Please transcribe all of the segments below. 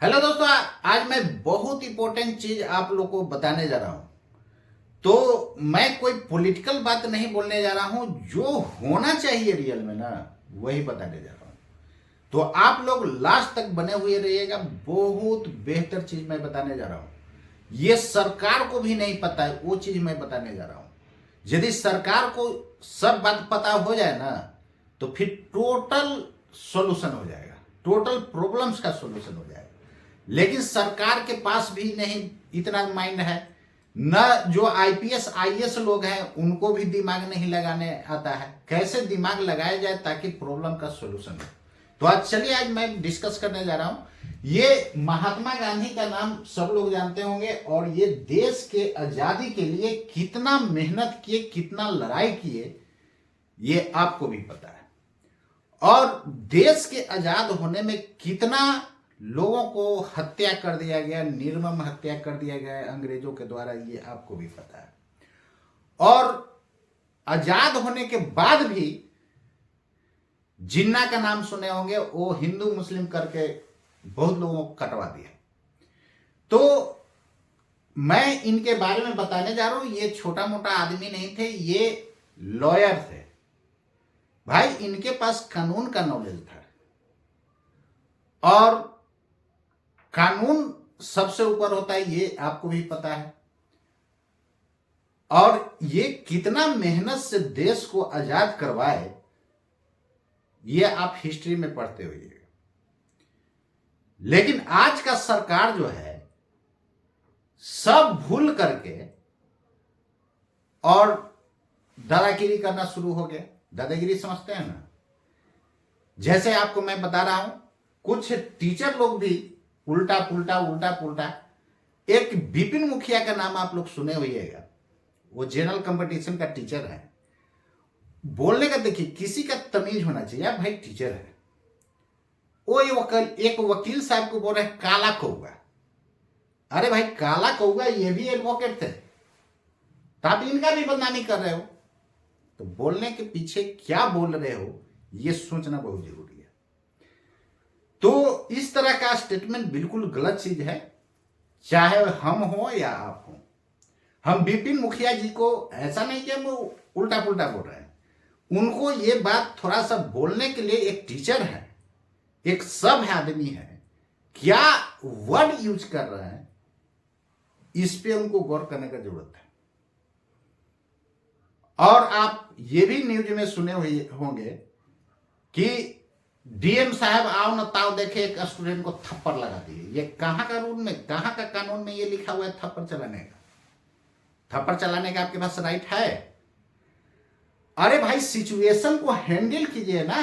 Hello दोस्तों, आज मैं बहुत इंपॉर्टेंट चीज आप लोग को बताने जा रहा हूं। तो मैं कोई पॉलिटिकल बात नहीं बोलने जा रहा हूं, जो होना चाहिए रियल में ना वही बताने जा रहा हूं। तो आप लोग लास्ट तक बने हुए रहिएगा। बहुत बेहतर चीज मैं बताने जा रहा हूं। ये सरकार को भी नहीं पता है, वो चीज मैं बताने जा रहा हूं। यदि सरकार को सब बात पता हो जाए ना तो फिर टोटल सॉल्यूशन हो जाएगा, टोटल प्रॉब्लम्स का सॉल्यूशन हो जाएगा। लेकिन सरकार के पास भी नहीं इतना माइंड है, न जो आईपीएस आईएएस लोग हैं उनको भी दिमाग नहीं लगाने आता है कैसे दिमाग लगाया जाए ताकि प्रॉब्लम का सॉल्यूशन हो। तो आज चलिए, आज मैं डिस्कस करने जा रहा हूं। ये महात्मा गांधी का नाम सब लोग जानते होंगे और ये देश के आजादी के लिए कितना मेहनत किए, कितना लड़ाई किए, ये आपको भी पता है। और देश के आजाद होने में कितना लोगों को हत्या कर दिया गया, निर्मम हत्या कर दिया गया अंग्रेजों के द्वारा, ये आपको भी पता है। और आजाद होने के बाद भी जिन्ना का नाम सुने होंगे, वो हिंदू मुस्लिम करके बहुत लोगों को कटवा दिया। तो मैं इनके बारे में बताने जा रहा हूं। ये छोटा मोटा आदमी नहीं थे, ये लॉयर थे भाई। इनके पास कानून का नॉलेज था और कानून सबसे ऊपर होता है, ये आपको भी पता है। और ये कितना मेहनत से देश को आजाद करवाए, ये आप हिस्ट्री में पढ़ते होइए। लेकिन आज का सरकार जो है सब भूल करके और दादागिरी करना शुरू हो गया। दादागिरी समझते हैं ना? जैसे आपको मैं बता रहा हूं, कुछ टीचर लोग भी उल्टा पुल्टा एक विपिन मुखिया का नाम आप लोग सुने होइएगा, वो जनरल कंपटीशन का टीचर है। बोलने का देखिए, किसी का तमीज होना चाहिए। आप भाई टीचर है, वो एक वकील साहब को बोल रहे हैं काला कौआ। अरे भाई, काला कौआ ये भी एडवोकेट थे, तो आप इनका भी बदनामी कर रहे हो। तो बोलने के पीछे क्या बोल रहे हो ये सोचना बहुत जरूरी है। तो इस तरह का स्टेटमेंट बिल्कुल गलत चीज है, चाहे हम हो या आप हो। हम विपिन मुखिया जी को ऐसा नहीं कि हम उल्टा पुल्टा बोल रहे हैं। उनको ये बात थोड़ा सा बोलने के लिए, एक टीचर है, एक सभ्य आदमी है, क्या वर्ड यूज कर रहे हैं इस पे उनको गौर करने का जरूरत है। और आप ये भी न्यूज में सुने हुए होंगे कि डीएम साहब आओ न ताओ देखे एक स्टूडेंट को थप्पड़ लगा दिए। ये कहां का रूल में, कहां का कानून में ये लिखा हुआ है थप्पड़ चलाने का? थप्पड़ चलाने का आपके पास राइट है? अरे भाई, सिचुएशन को हैंडल कीजिए ना।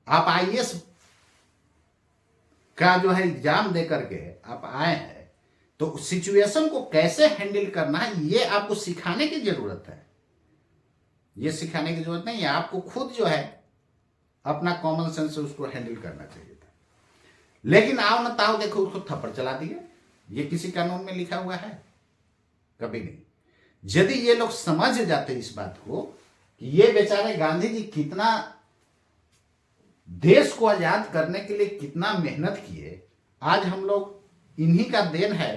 आप आईएएस का जो है एग्जाम दे करके आप आए हैं, तो सिचुएशन को कैसे हैंडल करना है ये आपको सिखाने की जरूरत है। ये सिखाने की जरूरत नहीं है, आपको खुद जो है अपना कॉमन सेंस से उसको हैंडल करना चाहिए था। लेकिन आओ ना ताओ देखो उसको थप्पड़ चला दिए। ये किसी कानून में लिखा हुआ है? कभी नहीं। यदि ये लोग समझ जाते इस बात को कि ये बेचारे गांधी जी कितना देश को आजाद करने के लिए कितना मेहनत किए, आज हम लोग इन्हीं का देन है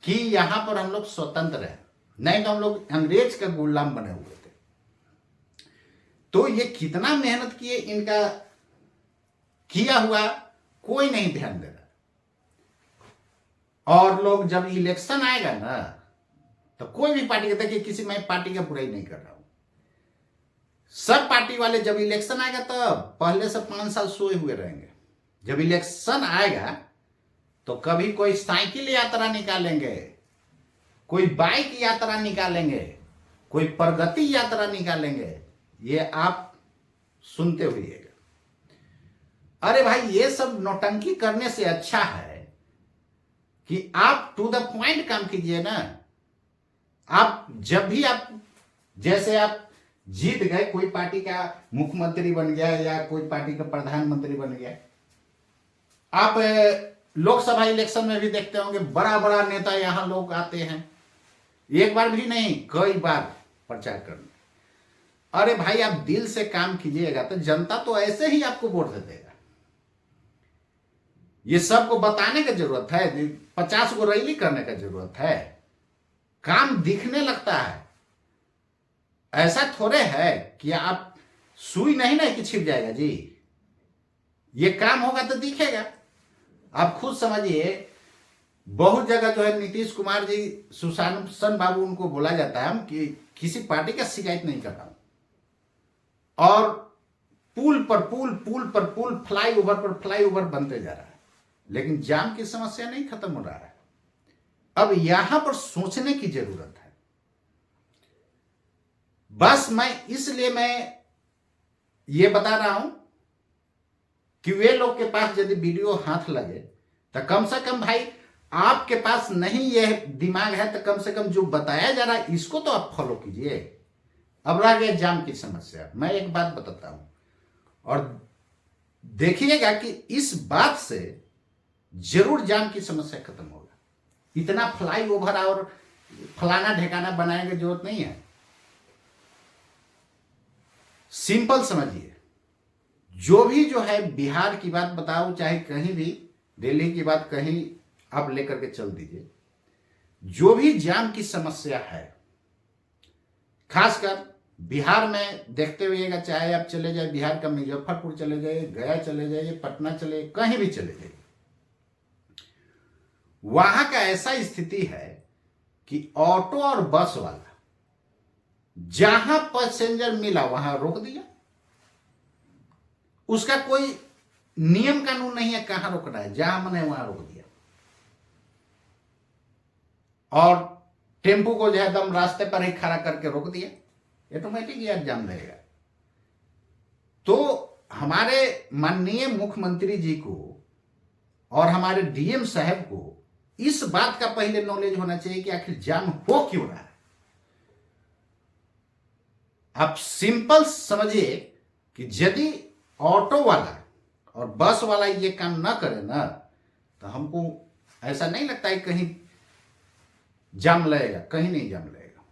कि यहां पर हम लोग स्वतंत्र हैं, नहीं तो हम लोग अंग्रेज का गुलाम बने हुए थे। तो ये कितना मेहनत किए, इनका किया हुआ कोई नहीं ध्यान दे रहा। और लोग जब इलेक्शन आएगा ना तो कोई भी पार्टी, देखिए किसी मैं पार्टी का बुराई नहीं कर रहा हूं, सब पार्टी वाले जब इलेक्शन आएगा तो पहले से 5 साल सोए हुए रहेंगे। जब इलेक्शन आएगा तो कभी कोई साइकिल यात्रा निकालेंगे, कोई बाइक यात्रा निकालेंगे, कोई प्रगति यात्रा निकालेंगे, ये आप सुनते हुइएगा। अरे भाई, ये सब नौटंकी करने से अच्छा है कि आप टू द पॉइंट काम कीजिए ना। आप जब भी आप, जैसे आप जीत गए, कोई पार्टी का मुख्यमंत्री बन गया या कोई पार्टी का प्रधानमंत्री बन गया, आप लोकसभा इलेक्शन में भी देखते होंगे बड़ा बड़ा नेता यहां लोग आते हैं, एक बार भी नहीं कई बार प्रचार करने। अरे भाई, आप दिल से काम कीजिएगा तो जनता तो ऐसे ही आपको वोट दे देगा। ये सबको बताने की जरूरत है? 50 गो रैली करने का जरूरत है? काम दिखने लगता है। ऐसा थोड़े है कि आप सुई नहीं ना कि छिप जाएगा जी। ये काम होगा तो दिखेगा। आप खुद समझिए, बहुत जगह जो है नीतीश कुमार जी, सुशासन बाबू उनको बोला जाता है हम कि किसी पार्टी का शिकायत नहीं कर रहा हूं, और पुल पर पुल, पुल पर पुल, फ्लाईओवर पर फ्लाईओवर बनते जा रहा है, लेकिन जाम की समस्या नहीं खत्म हो रहा है। अब यहां पर सोचने की जरूरत है। बस इसलिए मैं ये बता रहा हूं कि वे लोग के पास यदि वीडियो हाथ लगे तो कम से कम भाई आपके पास नहीं यह दिमाग है तो कम से कम जो बताया जा रहा है इसको तो आप फॉलो कीजिए। अब रह गया जाम की समस्या। मैं एक बात बताता हूं और देखिएगा कि इस बात से जरूर जाम की समस्या खत्म होगा। इतना फ्लाईओवर और फलाना ढेकाना बनाने की जरूरत नहीं है। सिंपल समझिए, जो भी जो है बिहार की बात बताओ, चाहे कहीं भी, दिल्ली की बात कहीं आप लेकर के चल दीजिए, जो भी जाम की समस्या है, खासकर बिहार में देखते हुएगा, चाहे आप चले जाए बिहार का मुजफ्फरपुर चले जाइए, गया चले जाइए, पटना चले, कहीं भी चले जाइए, वहां का ऐसा स्थिति है कि ऑटो और बस वाला जहां पैसेंजर मिला वहां रोक दिया। उसका कोई नियम कानून नहीं है कहां रोकना है, जहां मन है वहां रोक दिया। और टेम्पो को जो है दम रास्ते पर ही खड़ा करके रोक दिया, ऑटोमेटिक यार जाम रहेगा। तो हमारे माननीय मुख्यमंत्री जी को और हमारे डीएम साहब को इस बात का पहले नॉलेज होना चाहिए कि आखिर जाम हो क्यों रहा है। आप सिंपल समझिए कि यदि ऑटो वाला और बस वाला ये काम ना करे ना, तो हमको ऐसा नहीं लगता है कहीं जाम लगेगा, कहीं नहीं जाम लगेगा।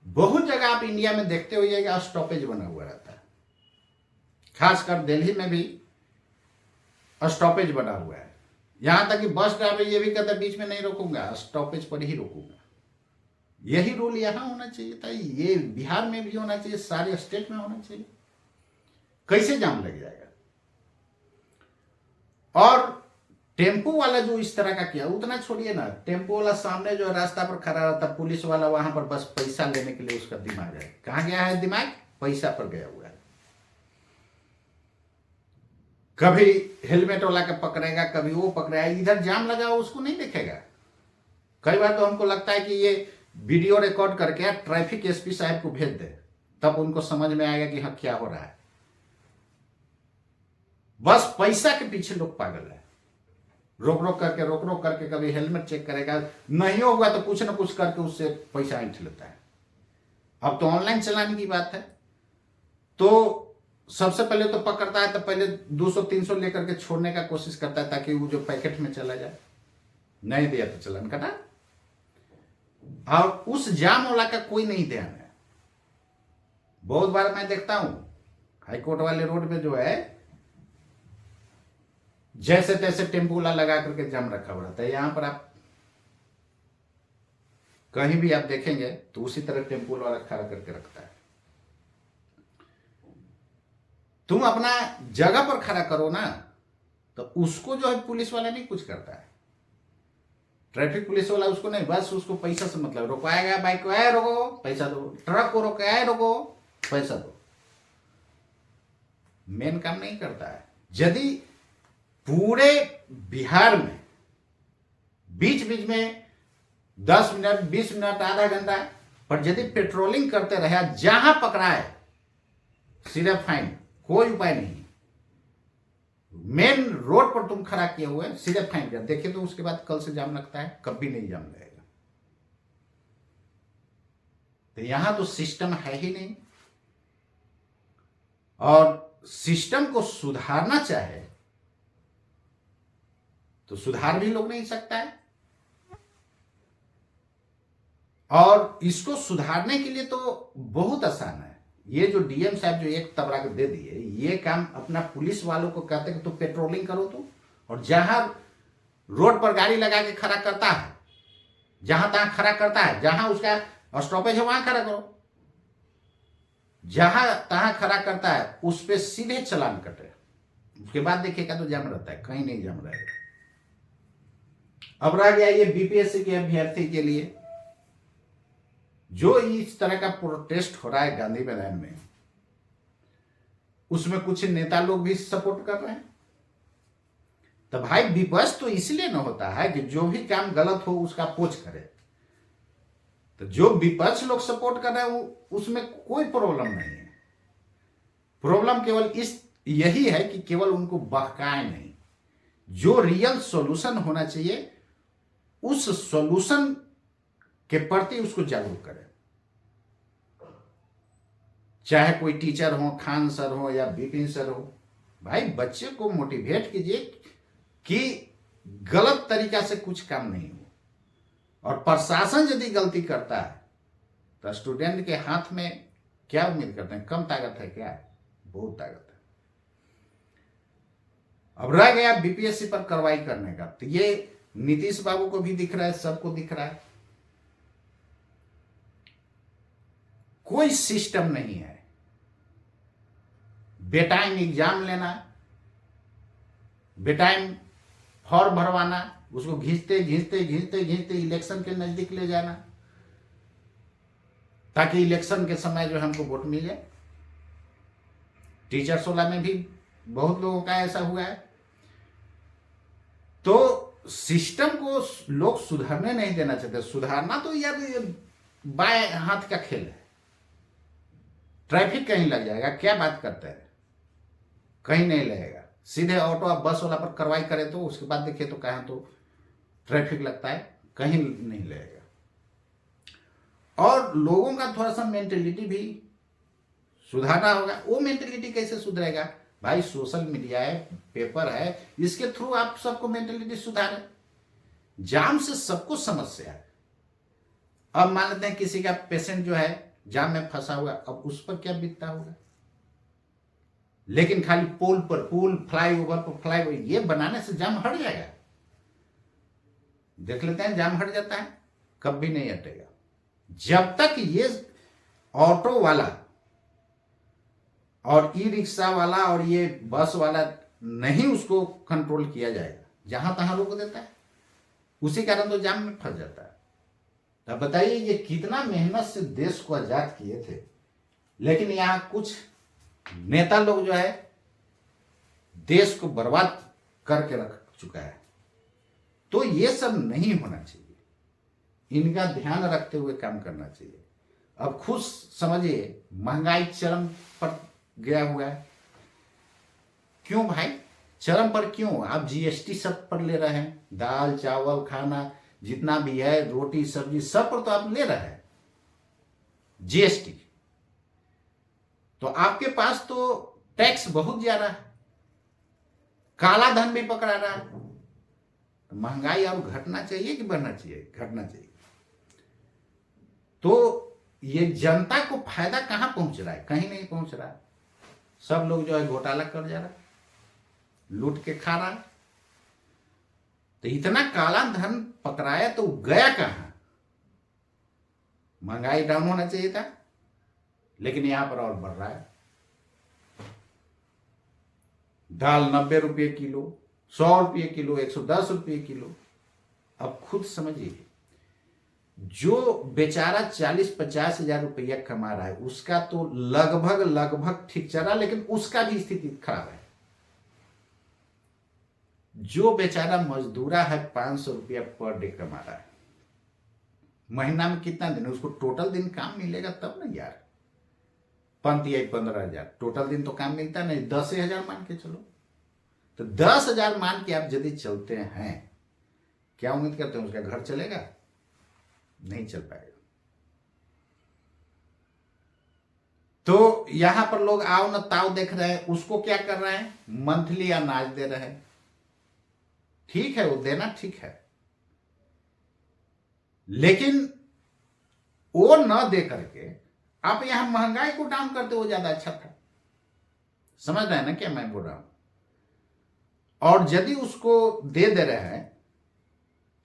बहुत जगह आप इंडिया में देखते होइएगा स्टॉपेज बना हुआ रहता है, खासकर दिल्ली में भी स्टॉपेज बना हुआ है। यहां तक कि बस ड्राइवर ये भी कहता है बीच में नहीं रोकूंगा, स्टॉपेज पर ही रोकूंगा। यही रूल यहां होना चाहिए था, ये बिहार में भी होना चाहिए, सारे स्टेट में होना चाहिए। कैसे जाम लग जाएगा? और टेम्पो वाला जो इस तरह का किया उतना छोड़िए ना, टेम्पो वाला सामने जो रास्ता पर खड़ा रहता, पुलिस वाला वहां पर बस पैसा लेने के लिए उसका दिमाग है। कहां गया है दिमाग? पैसा पर गया हुआ है। कभी हेलमेट वाला का पकड़ेगा, कभी वो पकड़ेगा, इधर जाम लगा हो उसको नहीं देखेगा। कई बार तो हमको लगता है कि ये वीडियो रिकॉर्ड करके ट्रैफिक एसपी साहब को भेज दे, तब उनको समझ में आएगा कि हाँ क्या हो रहा है। बस पैसा के पीछे लोग पागल है। रोक रोक करके कभी हेलमेट चेक करेगा, नहीं होगा तो कुछ ना कुछ करके उससे पैसा ऐंठ लेता है। अब तो ऑनलाइन चलाने की बात है, तो सबसे पहले तो पकड़ता है तो पहले 200-300 लेकर के छोड़ने का कोशिश करता है ताकि वो जो पैकेट में चला जाए। नहीं दिया तो चलन कटा। और उस जाम वाला का कोई नहीं ध्यान है। बहुत बार मैं देखता हूं हाईकोर्ट वाले रोड पे जो है जैसे तैसे टेम्पो वाला लगा करके जाम रखा हुआ रहता है। यहां पर आप कहीं भी आप देखेंगे तो उसी तरह टेम्पो वाला खड़ा करके रखता है। तुम अपना जगह पर खड़ा करो ना, तो उसको जो है पुलिस वाला नहीं कुछ करता है। ट्रैफिक पुलिस वाला उसको नहीं, बस उसको पैसा से मतलब, रुकवाएगा बाइक को, आए रोको पैसा दो, ट्रक को रोके आए रोको पैसा दो। मेन काम नहीं करता है। यदि पूरे बिहार में बीच बीच में 10 मिनट 20 मिनट आधा घंटा पर यदि पेट्रोलिंग करते रहे, जहां पकड़ाए सीधे फाइन, कोई उपाय नहीं। मेन रोड पर तुम खड़ा किए हुए सीधे फाइन कर देखिए, तो उसके बाद कल से जाम लगता है, कभी नहीं जाम लगेगा। तो यहां तो सिस्टम है ही नहीं, और सिस्टम को सुधारना चाहे तो सुधार भी लोग नहीं सकता है। और इसको सुधारने के लिए तो बहुत आसान है। ये जो डीएम साहब जो एक तबला को दे दिए, ये काम अपना पुलिस वालों को कहते कि तो पेट्रोलिंग करो तुम, और जहां रोड पर गाड़ी लगा के खड़ा करता है, जहां तहां खड़ा करता है, जहां उसका स्टॉपेज है वहां खड़ा करो, जहां तहां खड़ा करता है उस पर सीधे चालान कटे। उसके बाद देखिएगा तो जाम रहता है, कहीं नहीं जाम रहेगा। अब रह गया ये बीपीएससी के अभ्यर्थी के लिए जो इस तरह का प्रोटेस्ट हो रहा है गांधी मैदान में, उसमें कुछ नेता लोग भी सपोर्ट कर रहे हैं। तो भाई विपक्ष तो इसलिए न होता है कि जो भी काम गलत हो उसका पोछ करे। तो जो विपक्ष लोग सपोर्ट कर रहे हैं उसमें कोई प्रॉब्लम नहीं है। प्रॉब्लम केवल यही है कि केवल उनको बहकाए नहीं, जो रियल सॉल्यूशन होना चाहिए उस सॉल्यूशन के प्रति उसको जागरूक करें। चाहे कोई टीचर हो, खान सर हो या विपिन सर हो, भाई बच्चे को मोटिवेट कीजिए कि गलत तरीका से कुछ काम नहीं हो। और प्रशासन यदि गलती करता है तो स्टूडेंट के हाथ में क्या उम्मीद करते हैं? कम ताकत है क्या? बहुत ताकत है। अब रह गया बीपीएससी पर कार्रवाई करने का, तो ये नीतीश बाबू को भी दिख रहा है, सबको दिख रहा है, कोई सिस्टम नहीं है। बेटाइम एग्जाम लेना, बेटाइम फॉर्म भरवाना, उसको घिंचते घिंचते घिंचते घिंचते इलेक्शन के नजदीक ले जाना, ताकि इलेक्शन के समय जो हमको वोट मिल जाए। टीचर 16 में भी बहुत लोगों का ऐसा हुआ है। तो सिस्टम को लोग सुधारने नहीं देना चाहते। सुधारना तो यार बाएं हाथ का खेल है। ट्रैफिक कहीं लग जाएगा, क्या बात करते हैं? कहीं नहीं लगेगा। सीधे ऑटो आप बस वाला पर कार्रवाई करें तो उसके बाद देखिए तो कहाँ तो ट्रैफिक लगता है, कहीं नहीं लगेगा। और लोगों का थोड़ा सा मेंटेलिटी भी सुधारना होगा। वो मेंटेलिटी कैसे सुधरेगा भाई? सोशल मीडिया है, पेपर है, इसके थ्रू आप सबको मेंटेलिटी सुधारें। जाम से सबको समस्या है। अब मान लेते हैं किसी का पेशेंट जो है जाम में फंसा हुआ, अब उस पर क्या बीतता होगा? लेकिन खाली पुल पर पुल, फ्लाईओवर पर फ्लाईओवर ये बनाने से जाम हट जाएगा? देख लेते हैं जाम हट जाता है, कब भी नहीं हटेगा जब तक ये ऑटो वाला और ई रिक्शा वाला और ये बस वाला नहीं उसको कंट्रोल किया जाएगा। जहां तहां रोक देता है, उसी कारण तो जाम में फंस जाता है। अब बताइए ये कितना मेहनत से देश को आजाद किए थे, लेकिन यहां कुछ नेता लोग जो है देश को बर्बाद करके रख चुका है। तो ये सब नहीं होना चाहिए, इनका ध्यान रखते हुए काम करना चाहिए। अब खुद समझिए महंगाई चरम पर गया हुआ है। क्यों भाई चरम पर? क्यों? आप जीएसटी सब पर ले रहे हैं, दाल चावल खाना जितना भी है, रोटी सब्जी सब पर तो आप ले रहे हैं जीएसटी। तो आपके पास तो टैक्स बहुत ज्यादा है, काला धन भी पकड़ा रहा है। तो महंगाई अब घटना चाहिए कि बढ़ना चाहिए? घटना चाहिए। तो ये जनता को फायदा कहां पहुंच रहा है? कहीं नहीं पहुंच रहा है। सब लोग जो है घोटाला कर जा रहा है, लूट के खा रहा है। तो इतना काला धन पकड़ाया तो गया कहां? महंगाई डाउन होना चाहिए था, लेकिन यहां पर और बढ़ रहा है। दाल 90 रुपये किलो, 100 रुपये किलो, 110 रुपये किलो। अब खुद समझिए, जो बेचारा 40-50 हजार रुपया कमा रहा है उसका तो लगभग ठीक चल रहा, लेकिन उसका भी स्थिति खराब है। जो बेचारा मजदूरा है 500 रुपया पर डे कमा रहा है, महीना में कितना दिन है? उसको टोटल दिन काम मिलेगा तब ना यार। 15,000 टोटल दिन तो काम मिलता नहीं। 10,000 मान के चलो, तो 10,000 मान के आप यदि चलते हैं, क्या उम्मीद करते हैं उसका घर चलेगा? नहीं चल पाएगा। तो यहां पर लोग आओ न ताव देख रहे हैं, उसको क्या कर रहे हैं? मंथली अनाज दे रहे हैं। ठीक है, वो देना ठीक है, लेकिन वो न दे करके आप यहां महंगाई को डाउन करते हो ज्यादा अच्छा था। समझ रहे हैं ना क्या मैं बोल रहा हूं? और यदि उसको दे रहे हैं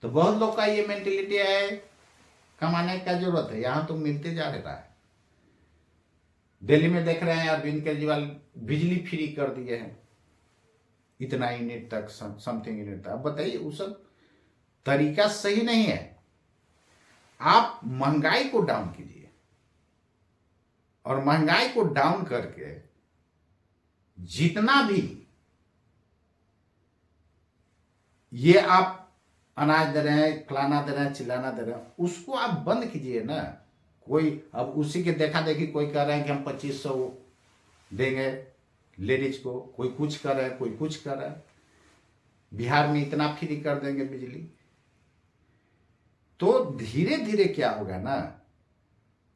तो बहुत लोग का ये मेंटेलिटी है कमाने का जरूरत है, यहां तो मिलते जा रहा है। दिल्ली में देख रहे हैं अरविंद केजरीवाल बिजली फ्री कर दिए हैं, इतना यूनिट तक, समथिंग यूनिट तक। अब बताइए वो सब तरीका सही नहीं है। आप महंगाई को डाउन कीजिए, और महंगाई को डाउन करके जितना भी ये आप अनाज दे रहे हैं, फलाना दे रहे हैं, चिल्लाना दे रहे हैं, उसको आप बंद कीजिए ना। कोई अब उसी के देखा देखी कोई कह रहे हैं कि हम 2500 देंगे लेडीज को, कोई कुछ कर रहा है, कोई कुछ कर रहा है। बिहार में इतना फ्री कर देंगे बिजली। तो धीरे धीरे क्या होगा ना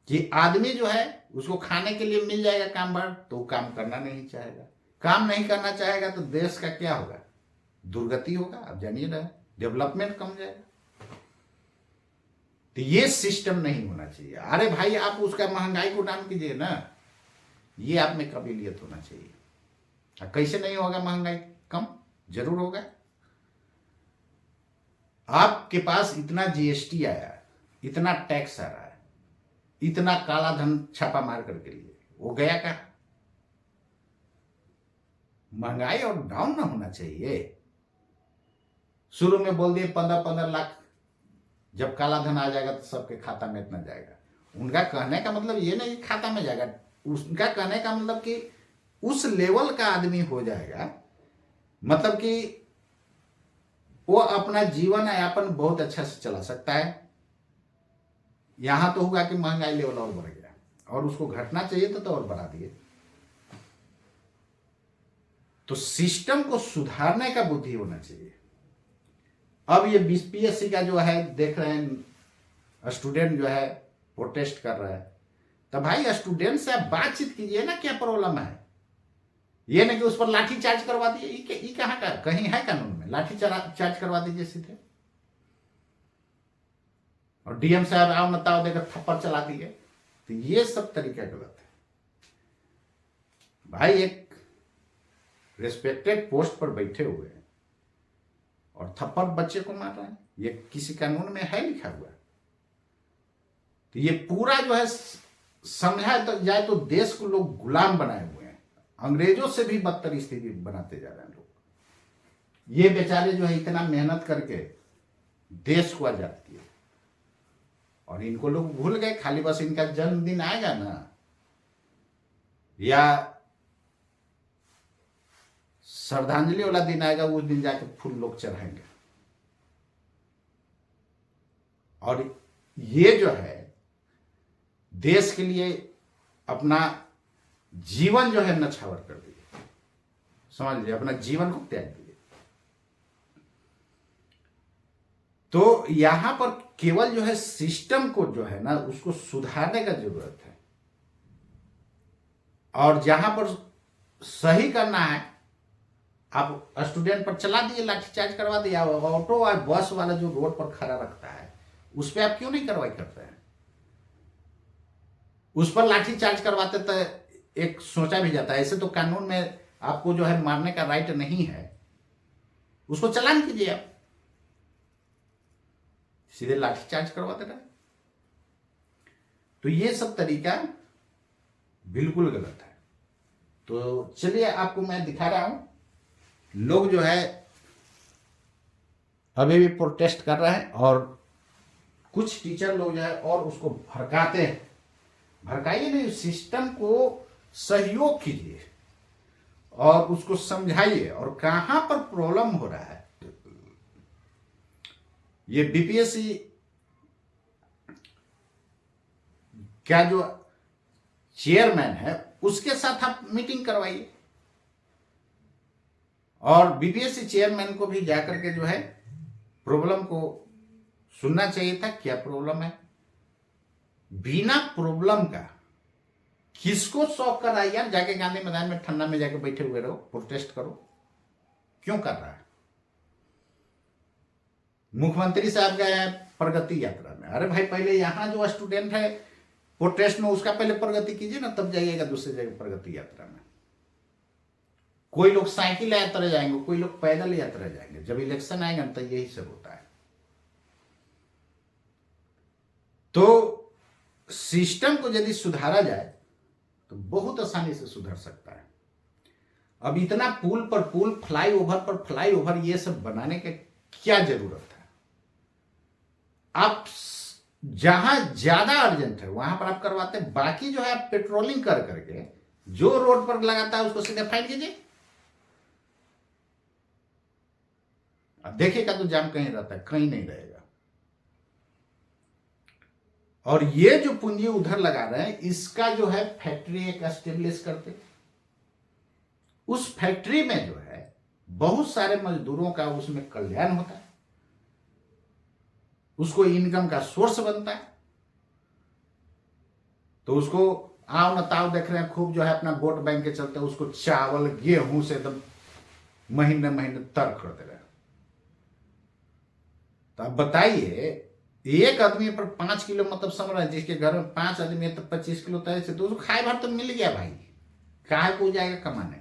कि आदमी जो है उसको खाने के लिए मिल जाएगा काम भर, तो वो काम करना नहीं चाहेगा। काम नहीं करना चाहेगा तो देश का क्या होगा? दुर्गति होगा। आप जानिए ना, डेवलपमेंट कम जाएगा। तो ये सिस्टम नहीं होना चाहिए। अरे भाई आप उसका महंगाई को डाउन कीजिए ना, ये आप में काबिलियत होना चाहिए। कैसे नहीं होगा महंगाई कम? जरूर होगा। आपके पास इतना जीएसटी आया, इतना टैक्स आ रहा है, इतना काला धन छापा मार करके लिए, वो गया क्या? महंगाई और डाउन ना होना चाहिए। शुरू में बोल दिए 15-15 लाख, जब काला धन आ जाएगा तो सबके खाता में इतना जाएगा। उनका कहने का मतलब ये नहीं खाता में जाएगा, उनका कहने का मतलब कि उस लेवल का आदमी हो जाएगा, मतलब कि वो अपना जीवन यापन बहुत अच्छा से चला सकता है। यहां तो होगा कि महंगाई लेवल और बढ़ गया, और उसको घटना चाहिए तो और बढ़ा दिए। तो सिस्टम को सुधारने का बुद्धि होना चाहिए। अब ये बीपीएससी का जो है देख रहे हैं, स्टूडेंट जो है प्रोटेस्ट कर रहा है, तो भाई स्टूडेंट से आप बातचीत कीजिए ना, क्या प्रॉब्लम है। ये नहीं कि उस पर लाठी चार्ज करवा दिए। ये कहाँ का कहीं है कानून में लाठी चार्ज करवा दीजिए सीधे, और डीएम साहब आओ नताओ देकर थप्पड़ चला दिए। तो ये सब तरीका गलत है भाई। एक रिस्पेक्टेड पोस्ट पर बैठे हुए हैं और थप्पड़ बच्चे को मार रहे हैं, ये किसी कानून में है लिखा हुआ? तो ये पूरा जो है समझा तो जाए तो देश को लोग गुलाम बनाए हुए हैं, अंग्रेजों से भी बदतर स्थिति बनाते जा रहे हैं लोग। ये बेचारे जो है इतना मेहनत करके देश को आजाद किए, और इनको लोग भूल गए। खाली बस इनका जन्मदिन आएगा ना, या श्रद्धांजलि वाला दिन आएगा, उस दिन जाके फूल लोग चढ़ाएंगे। और ये जो है देश के लिए अपना जीवन जो है नछावर कर दिए, समझ लीजिए, अपना जीवन को त्याग दिए। तो यहां पर केवल जो है सिस्टम को जो है ना उसको सुधारने का जरूरत है, और जहां पर सही करना है आप स्टूडेंट पर चला दिए, लाठीचार्ज करवा दिया। ऑटो और बस वाला जो रोड पर खड़ा रखता है उस पर आप क्यों नहीं कार्रवाई करते हैं? उस पर लाठीचार्ज करवाते तो एक सोचा भी जाता है। ऐसे तो कानून में आपको जो है मारने का राइट नहीं है, उसको चालान कीजिए आप, सीधे लाठीचार्ज करवाते रहे। तो ये सब तरीका बिल्कुल गलत है। तो चलिए आपको मैं दिखा रहा हूं, लोग जो है अभी भी प्रोटेस्ट कर रहे हैं, और कुछ टीचर लोग जो है और उसको भड़काते हैं। भड़काइए नहीं, सिस्टम को सहयोग कीजिए और उसको समझाइए, और कहां पर प्रॉब्लम हो रहा है। ये बीपीएससी क्या जो चेयरमैन है उसके साथ आप मीटिंग करवाइए, और बीपीएससी चेयरमैन को भी जाकर के जो है प्रॉब्लम को सुनना चाहिए था, क्या प्रॉब्लम है। बिना प्रॉब्लम का किसको शौक कर रहा है यार, जाके गांधी मैदान में ठंडा में जाके बैठे हुए रहो, प्रोटेस्ट करो। क्यों कर रहा है? मुख्यमंत्री साहब गए हैं प्रगति यात्रा में। अरे भाई पहले यहां जो स्टूडेंट है प्रोटेस्ट में उसका पहले प्रगति कीजिए ना, तब जाइएगा दूसरी जगह प्रगति यात्रा में। कोई लोग साइकिल यात्रा जाएंगे, कोई लोग पैदल यात्रा जाएंगे। जब इलेक्शन आएगा तो यही सब होता है। तो सिस्टम को यदि सुधारा जाए तो बहुत आसानी से सुधर सकता है। अब इतना पुल पर पुल, फ्लाईओवर पर फ्लाईओवर, ये सब बनाने की क्या जरूरत है? आप जहां ज्यादा अर्जेंट है वहां पर आप करवाते हैं, बाकी जो है आप पेट्रोलिंग कर करके जो रोड पर लगाता है उसको सीधे फाइन कीजिए। अब देखिएगा तो जाम कहीं रहता है, कहीं नहीं रहेगा। और ये जो पूंजी उधर लगा रहे हैं, इसका जो है फैक्ट्री एक एस्टेब्लिश करते, उस फैक्ट्री में जो है बहुत सारे मजदूरों का उसमें कल्याण होता है, उसको इनकम का सोर्स बनता है। तो उसको आओ नताओ देख रहे हैं खूब जो है अपना वोट बैंक के चलते उसको चावल गेहूं से एकदम महीने महीने तर करते रहे। तो अब बताइए, एक आदमी पर 5 किलो, मतलब समझ रहे हैं, जिसके घर में 5 आदमी है तो 25 किलो तय से, तो उसको खाए भर तो मिल गया भाई, काहे को जाएगा कमाने?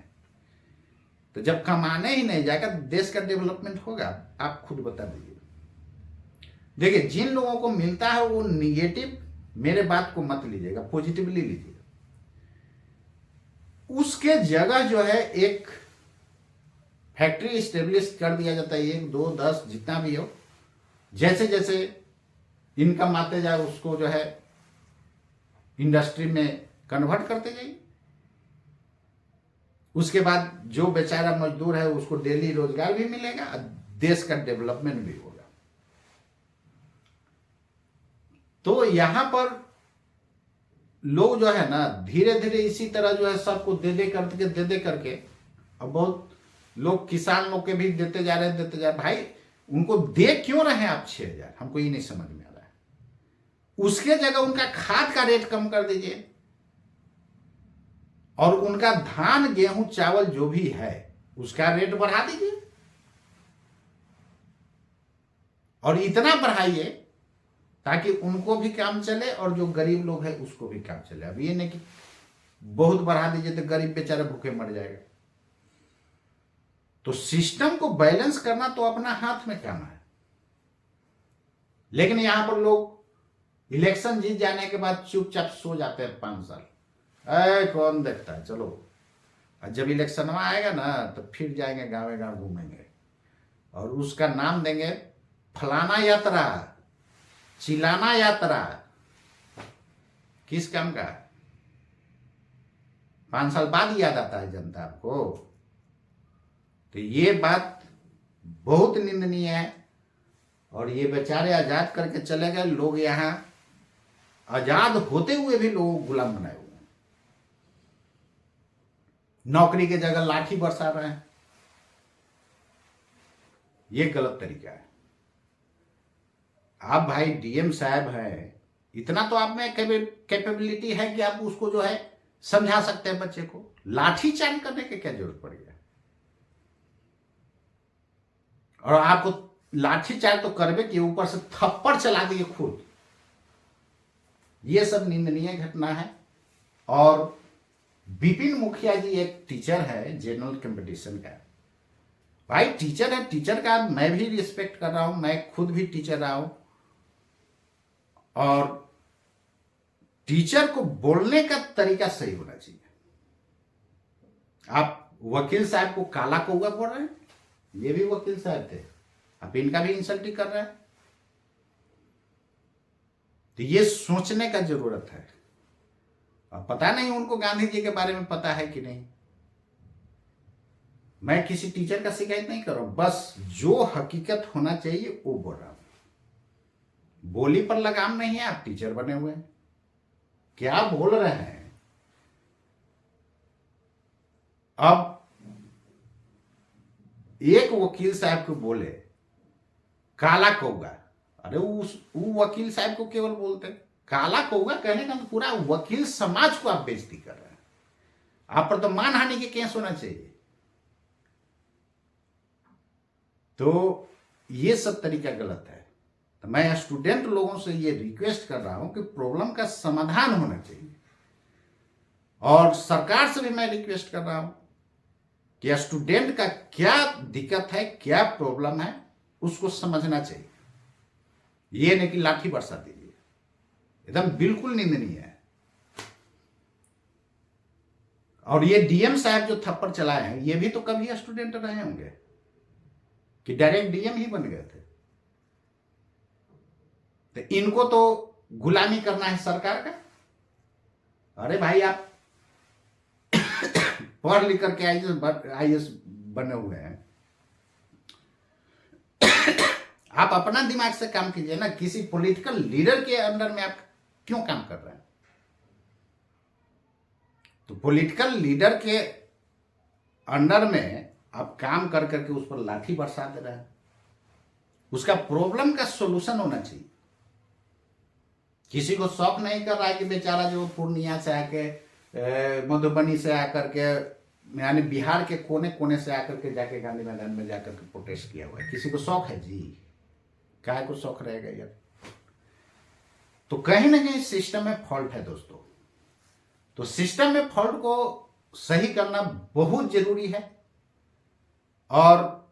तो जब कमाने ही नहीं जाएगा तो देश का डेवलपमेंट होगा? आप खुद बता दीजिए। देखिए, जिन लोगों को मिलता है वो निगेटिव, मेरे बात को मत लीजिएगा, पॉजिटिवली लीजिएगा। उसके जगह जो है एक फैक्ट्री स्टेब्लिश कर दिया जाता है, 1, 2, 10 जितना भी हो, जैसे जैसे इनकम आते जाए उसको जो है इंडस्ट्री में कन्वर्ट करते जाइए। उसके बाद जो बेचारा मजदूर है उसको डेली रोजगार भी मिलेगा, देश का डेवलपमेंट भी होगा। तो यहां पर लोग जो है ना धीरे धीरे इसी तरह जो है सबको दे दे करके, अब बहुत लोग किसान लोग के भी देते जा रहे हैं। भाई उनको दे क्यों रहे हैं आप 6,000? हमको ये नहीं समझ में आ रहा है। उसके जगह उनका खाद का रेट कम कर दीजिए और उनका धान गेहूं चावल जो भी है उसका रेट बढ़ा दीजिए, और इतना बढ़ाइए ताकि उनको भी काम चले और जो गरीब लोग हैं उसको भी काम चले। अब ये नहीं कि बहुत बढ़ा दीजिए तो गरीब बेचारा भूखे मर जाएगा। तो सिस्टम को बैलेंस करना तो अपना हाथ में काम है। लेकिन यहां पर लोग इलेक्शन जीत जाने के बाद चुपचाप सो जाते हैं 5 साल, कौन देखता है, चलो। जब इलेक्शन में आएगा ना तो फिर जाएंगे गाँव गाँव घूमेंगे और उसका नाम देंगे फलाना यात्रा, चिलाना यात्रा। किस काम का? 5 साल बाद याद आता है जनता आपको। तो ये बात बहुत निंदनीय है। और ये बेचारे आजाद करके चले गए लोग, यहां आजाद होते हुए भी लोगों को गुलाम बनाए हुए हैं। नौकरी के जगह लाठी बरसा रहे हैं, ये गलत तरीका है। आप भाई डीएम साहब हैं, इतना तो आप में कैपेबिलिटी है कि आप उसको जो है समझा सकते हैं बच्चे को। लाठी चार्ज करने की क्या जरूरत पड़ गया? और आपको लाठी चार्ज तो करवे कि ऊपर से थप्पड़ चला दिए खुद। ये सब निंदनीय घटना है। और विपिन मुखिया जी एक टीचर है जनरल कंपटीशन का। भाई टीचर है, टीचर का मैं भी रिस्पेक्ट कर रहा हूं, मैं खुद भी टीचर रहा हूं। और टीचर को बोलने का तरीका सही होना चाहिए। आप वकील साहब को काला कौवा बोल रहे हैं, ये भी वकील साहब थे, आप इनका भी इंसल्टिंग कर रहे हैं। तो ये सोचने का जरूरत है। अब पता नहीं उनको गांधी जी के बारे में पता है कि नहीं। मैं किसी टीचर का शिकायत नहीं कर रहा हूं, बस जो हकीकत होना चाहिए वो बोल रहा हूं। बोली पर लगाम नहीं है, आप टीचर बने हुए हैं, क्या बोल रहे हैं? अब एक वकील साहब को बोले काला कौवा, अरे वो वकील साहब को केवल बोलते काला कौवा, कहने का तो पूरा वकील समाज को आप बेइज्जती कर रहे हैं। आप पर तो मानहानि के केस होना चाहिए। तो ये सब तरीका गलत है। तो मैं स्टूडेंट लोगों से ये रिक्वेस्ट कर रहा हूं कि प्रॉब्लम का समाधान होना चाहिए, और सरकार से भी मैं रिक्वेस्ट कर रहा हूं कि स्टूडेंट का क्या दिक्कत है, क्या प्रॉब्लम है, उसको समझना चाहिए। ये नहीं कि लाठी बरसा दीजिए, एकदम बिल्कुल निंदनीय है। और ये डीएम साहब जो थप्पड़ चलाए हैं, ये भी तो कभी स्टूडेंट रहे होंगे कि डायरेक्ट डीएम ही बन गए थे। तो इनको तो गुलामी करना है सरकार का। अरे भाई, आप पढ़ लिख करके आईएएस बने हुए हैं, आप अपना दिमाग से काम कीजिए ना। किसी पॉलिटिकल लीडर के अंडर में आप क्यों काम कर रहे हैं? तो पॉलिटिकल लीडर के अंडर में आप काम कर करके उस पर लाठी बरसा दे रहे हैं। उसका प्रॉब्लम का सॉल्यूशन होना चाहिए। किसी को शौक नहीं कर रहा है कि बेचारा जो पूर्णिया से आके, मधुबनी से आकर के, यानी बिहार के कोने कोने से आकर के जाके गांधी मैदान में जाकर के प्रोटेस्ट किया हुआ है। किसी को शौक है जी? काहे को शौक रहेगा यार? तो कहीं ना कहीं सिस्टम में फॉल्ट है दोस्तों। तो सिस्टम में फॉल्ट को सही करना बहुत जरूरी है, और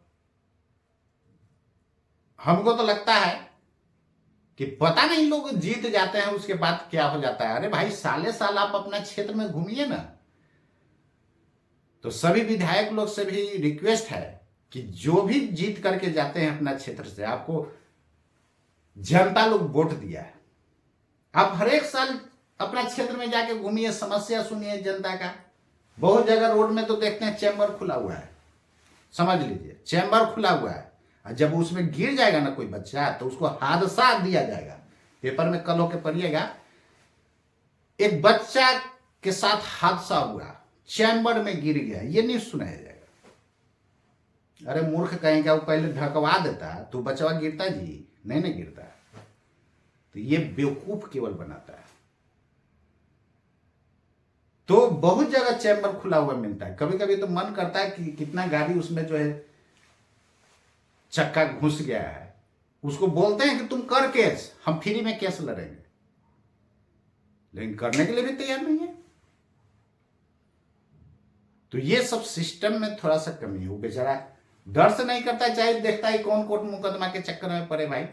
हमको तो लगता है कि पता नहीं लोग जीत जाते हैं उसके बाद क्या हो जाता है। अरे भाई, साले साल आप अपना क्षेत्र में घूमिए ना। तो सभी विधायक लोग से भी रिक्वेस्ट है कि जो भी जीत करके जाते हैं अपना क्षेत्र से, आपको जनता लोग वोट दिया है, आप हर एक साल अपना क्षेत्र में जाके घूमिए, समस्या सुनिए जनता का। बहुत जगह रोड में तो देखते हैं चैम्बर खुला हुआ है, समझ लीजिए चैम्बर खुला हुआ है, और जब उसमें गिर जाएगा ना कोई बच्चा, तो उसको हादसा दिया जाएगा। पेपर में कल होके पढ़िएगा, एक बच्चा के साथ हादसा हुआ, चैम्बर में गिर गया, ये न्यूज सुनाया जाएगा। अरे मूर्ख कहेंगे, वो पहले ढकवा देता तो बच्चा गिरता जी? नहीं नहीं गिरता। तो ये बेवकूफ केवल बनाता है। तो बहुत जगह चैम्बर खुला हुआ मिलता है। कभी कभी तो मन करता है कि कितना गाड़ी उसमें जो है चक्का घुस गया है, उसको बोलते हैं कि तुम कर केस, हम फ्री में केस लड़ेंगे, लेकिन करने के लिए भी तैयार नहीं है। तो ये सब सिस्टम में थोड़ा सा कमी है। वो बेचारा डर से नहीं करता, चाहे देखता है कौन कोर्ट मुकदमा के चक्कर में पड़े। भाई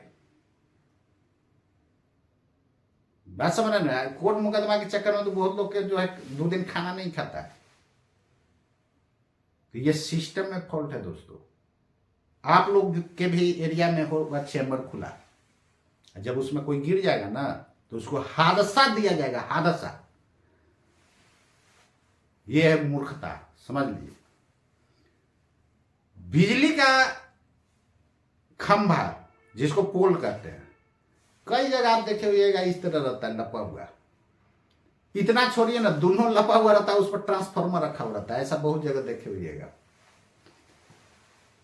बात समझ रहे हैं? कोर्ट मुकदमा के चक्कर में तो बहुत लोग के जो है 2 दिन खाना नहीं खाता है। तो ये सिस्टम में फॉल्ट है दोस्तों। आप लोग के भी एरिया में होगा चैम्बर खुला, जब उसमें कोई गिर जाएगा ना, तो उसको हादसा दिया जाएगा, हादसा। ये है मूर्खता, समझ लीजिए। बिजली का खंभा, जिसको पोल कहते हैं, कई जगह आप देखे हुएगा इस तरह रहता है, लपा हुआ। इतना छोड़िए ना, दोनों लपा हुआ रहता है, उस पर ट्रांसफार्मर रखा हुआ रहता है, ऐसा बहुत जगह देखे हुएगा।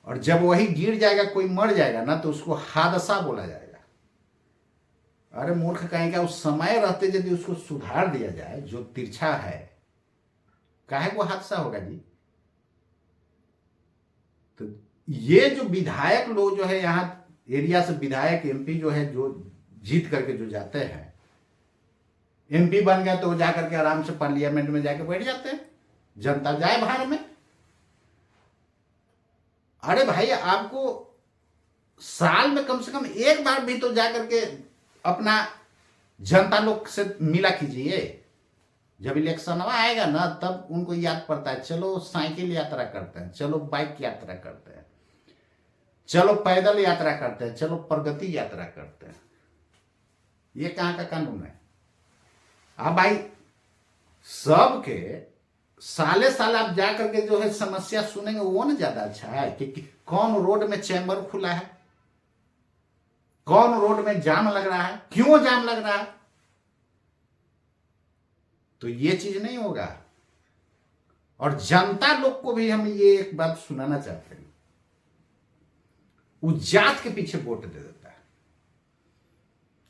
और जब वही गिर जाएगा, कोई मर जाएगा ना, तो उसको हादसा बोला जाएगा। अरे मूर्ख कहेंगे, उस समय रहते यदि उसको सुधार दिया जाए, जो तिरछा है, काहे को हादसा होगा जी? तो ये जो विधायक लोग जो है, यहां एरिया से विधायक एमपी जो है, जो जीत करके जो जाते हैं, एमपी बन गए तो वो जाकर के आराम से पार्लियामेंट में जाके बैठ जाते हैं, जनता जाए बाहर में। अरे भाई, आपको साल में कम से कम एक बार भी तो जाकर के अपना जनता लोग से मिला कीजिए। जब इलेक्शन आएगा ना, तब उनको याद पड़ता है, चलो साइकिल यात्रा करते हैं, चलो बाइक यात्रा करते हैं, चलो पैदल यात्रा करते हैं, चलो प्रगति यात्रा करते हैं। ये कहां का कानून है? अब भाई, सबके साले साल आप जाकर के जो है समस्या सुनेंगे, वो ना ज्यादा अच्छा है कि कौन रोड में चैम्बर खुला है, कौन रोड में जाम लग रहा है, क्यों जाम लग रहा है। तो ये चीज नहीं होगा। और जनता लोग को भी हम ये एक बात सुनाना चाहते हैं, उस जात के पीछे वोट दे देता है।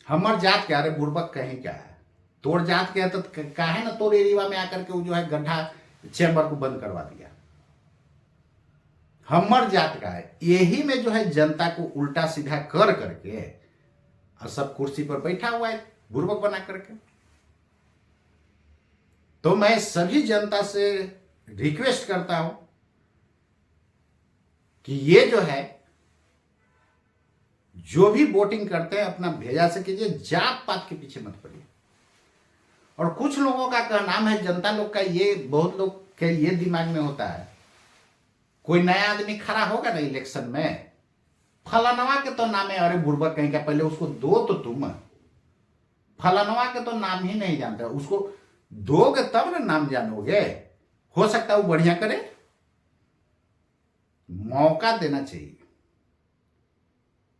हमर जात क्या, अरे बुर्बक कहीं क्या है, तोड़ जात के है तो काहे ना तोड़ एरिया में आकर के वो जो है गड्ढा चैम्बर को बंद करवा दिया। हमर जात का है, यही में जो है जनता को उल्टा सीधा कर करके और सब कुर्सी पर बैठा हुआ है बुर्बक बना करके। तो मैं सभी जनता से रिक्वेस्ट करता हूं कि ये जो है, जो भी वोटिंग करते हैं अपना भेजा से कीजिए, जात पात के पीछे मत पड़िए। और कुछ लोगों का कहना है, जनता लोग का ये, बहुत लोग के ये दिमाग में होता है, कोई नया आदमी खड़ा होगा ना इलेक्शन में, फलानवा के तो नाम है, अरे बुर्बक कहीं का, पहले उसको दो तो तुम, फलानवा के तो नाम ही नहीं जानते, उसको दोगे तब ना नाम जानोगे। हो सकता है वो बढ़िया करे, मौका देना चाहिए।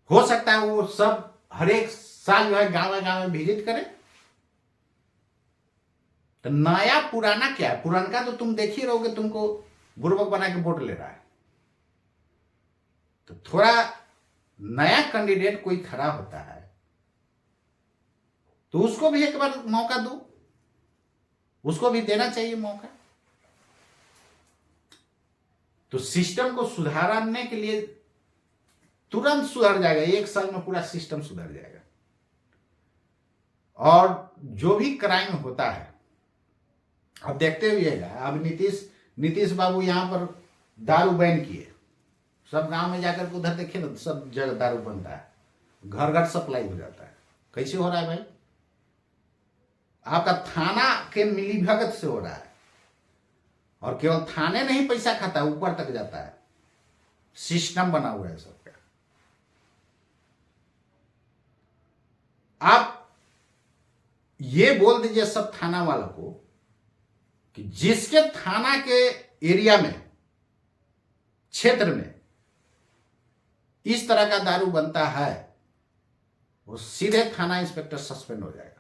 हो सकता है वो सब हर एक साल जो है गांव गांव में विजिट करे। तो नया पुराना क्या है, पुराना तो तुम देख ही रहोगे, तुमको बुर्बक बना के वोट ले रहा है। तो थोड़ा नया कैंडिडेट कोई खड़ा होता है तो उसको भी एक बार मौका दो, उसको भी देना चाहिए मौका। तो सिस्टम को सुधारने के लिए तुरंत सुधर जाएगा, एक साल में पूरा सिस्टम सुधर जाएगा। और जो भी क्राइम होता है, अब देखते हुएगा, अब नीतीश बाबू यहां पर दारू बैन किए, सब गांव में जाकर के उधर देखिए ना, सब जगह दारू बनता है, घर घर सप्लाई हो जाता है। कैसे हो रहा है भाई? आपका थाना के मिलीभगत से हो रहा है। और केवल थाने नहीं पैसा खाता है, ऊपर तक जाता है, सिस्टम बना हुआ है सबका। आप ये बोल दीजिए सब थाना वालों को कि जिसके थाना के एरिया में, क्षेत्र में इस तरह का दारू बनता है, वो सीधे थाना इंस्पेक्टर सस्पेंड हो जाएगा।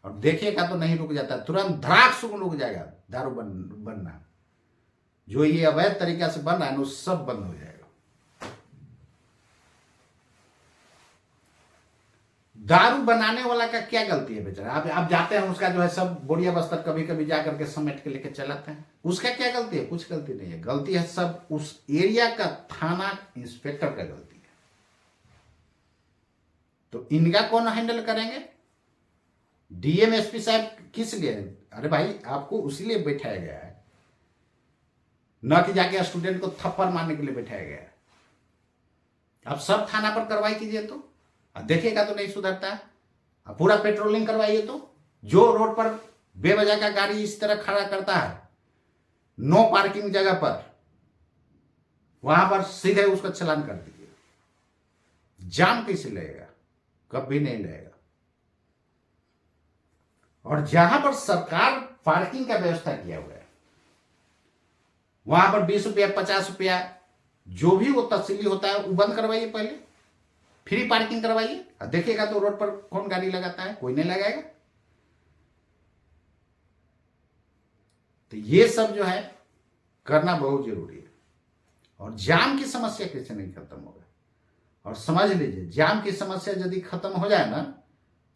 और देखिएगा तो नहीं रुक जाता, तुरंत धड़ाक से रुक जाएगा दारू बनना। जो ये अवैध तरीका से बन रहा है वो सब बंद हो जाएगा। दारू बनाने वाला का क्या गलती है बेचारा? आप जाते हैं, उसका जो है सब बोरिया बस्तर कभी कभी जाकर के समेट के लेके चलाते हैं, उसका क्या गलती है? कुछ गलती नहीं है। गलती है सब उस एरिया का थाना इंस्पेक्टर का गलती है। तो इनका कौन हैंडल करेंगे? डीएम एसपी साहब किस लिए? अरे भाई, आपको उसी लिए बैठाया गया है, न कि जाके स्टूडेंट को थप्पड़ मारने के लिए बैठाया गया है। आप सब थाना पर कार्रवाई कीजिए तो देखिएगा तो नहीं सुधरता है। अब पूरा पेट्रोलिंग करवाइए तो, जो रोड पर बेवजह का गाड़ी इस तरह खड़ा करता है नो पार्किंग जगह पर, वहां पर सीधे उसका चालान कर दीजिए। जाम कैसे लगेगा? कभी नहीं लगेगा। और जहां पर सरकार पार्किंग का व्यवस्था किया हुआ है, वहां पर 20 रुपया 50 रुपया जो भी वो तफसीली होता है वो बंद करवाइए, पहले फ्री पार्किंग करवाइए। देखिएगा तो रोड पर कौन गाड़ी लगाता है? कोई नहीं लगाएगा। तो ये सब जो है करना बहुत जरूरी है। और जाम की समस्या कैसे नहीं खत्म होगा? और समझ लीजिए, जाम की समस्या यदि खत्म हो जाए ना,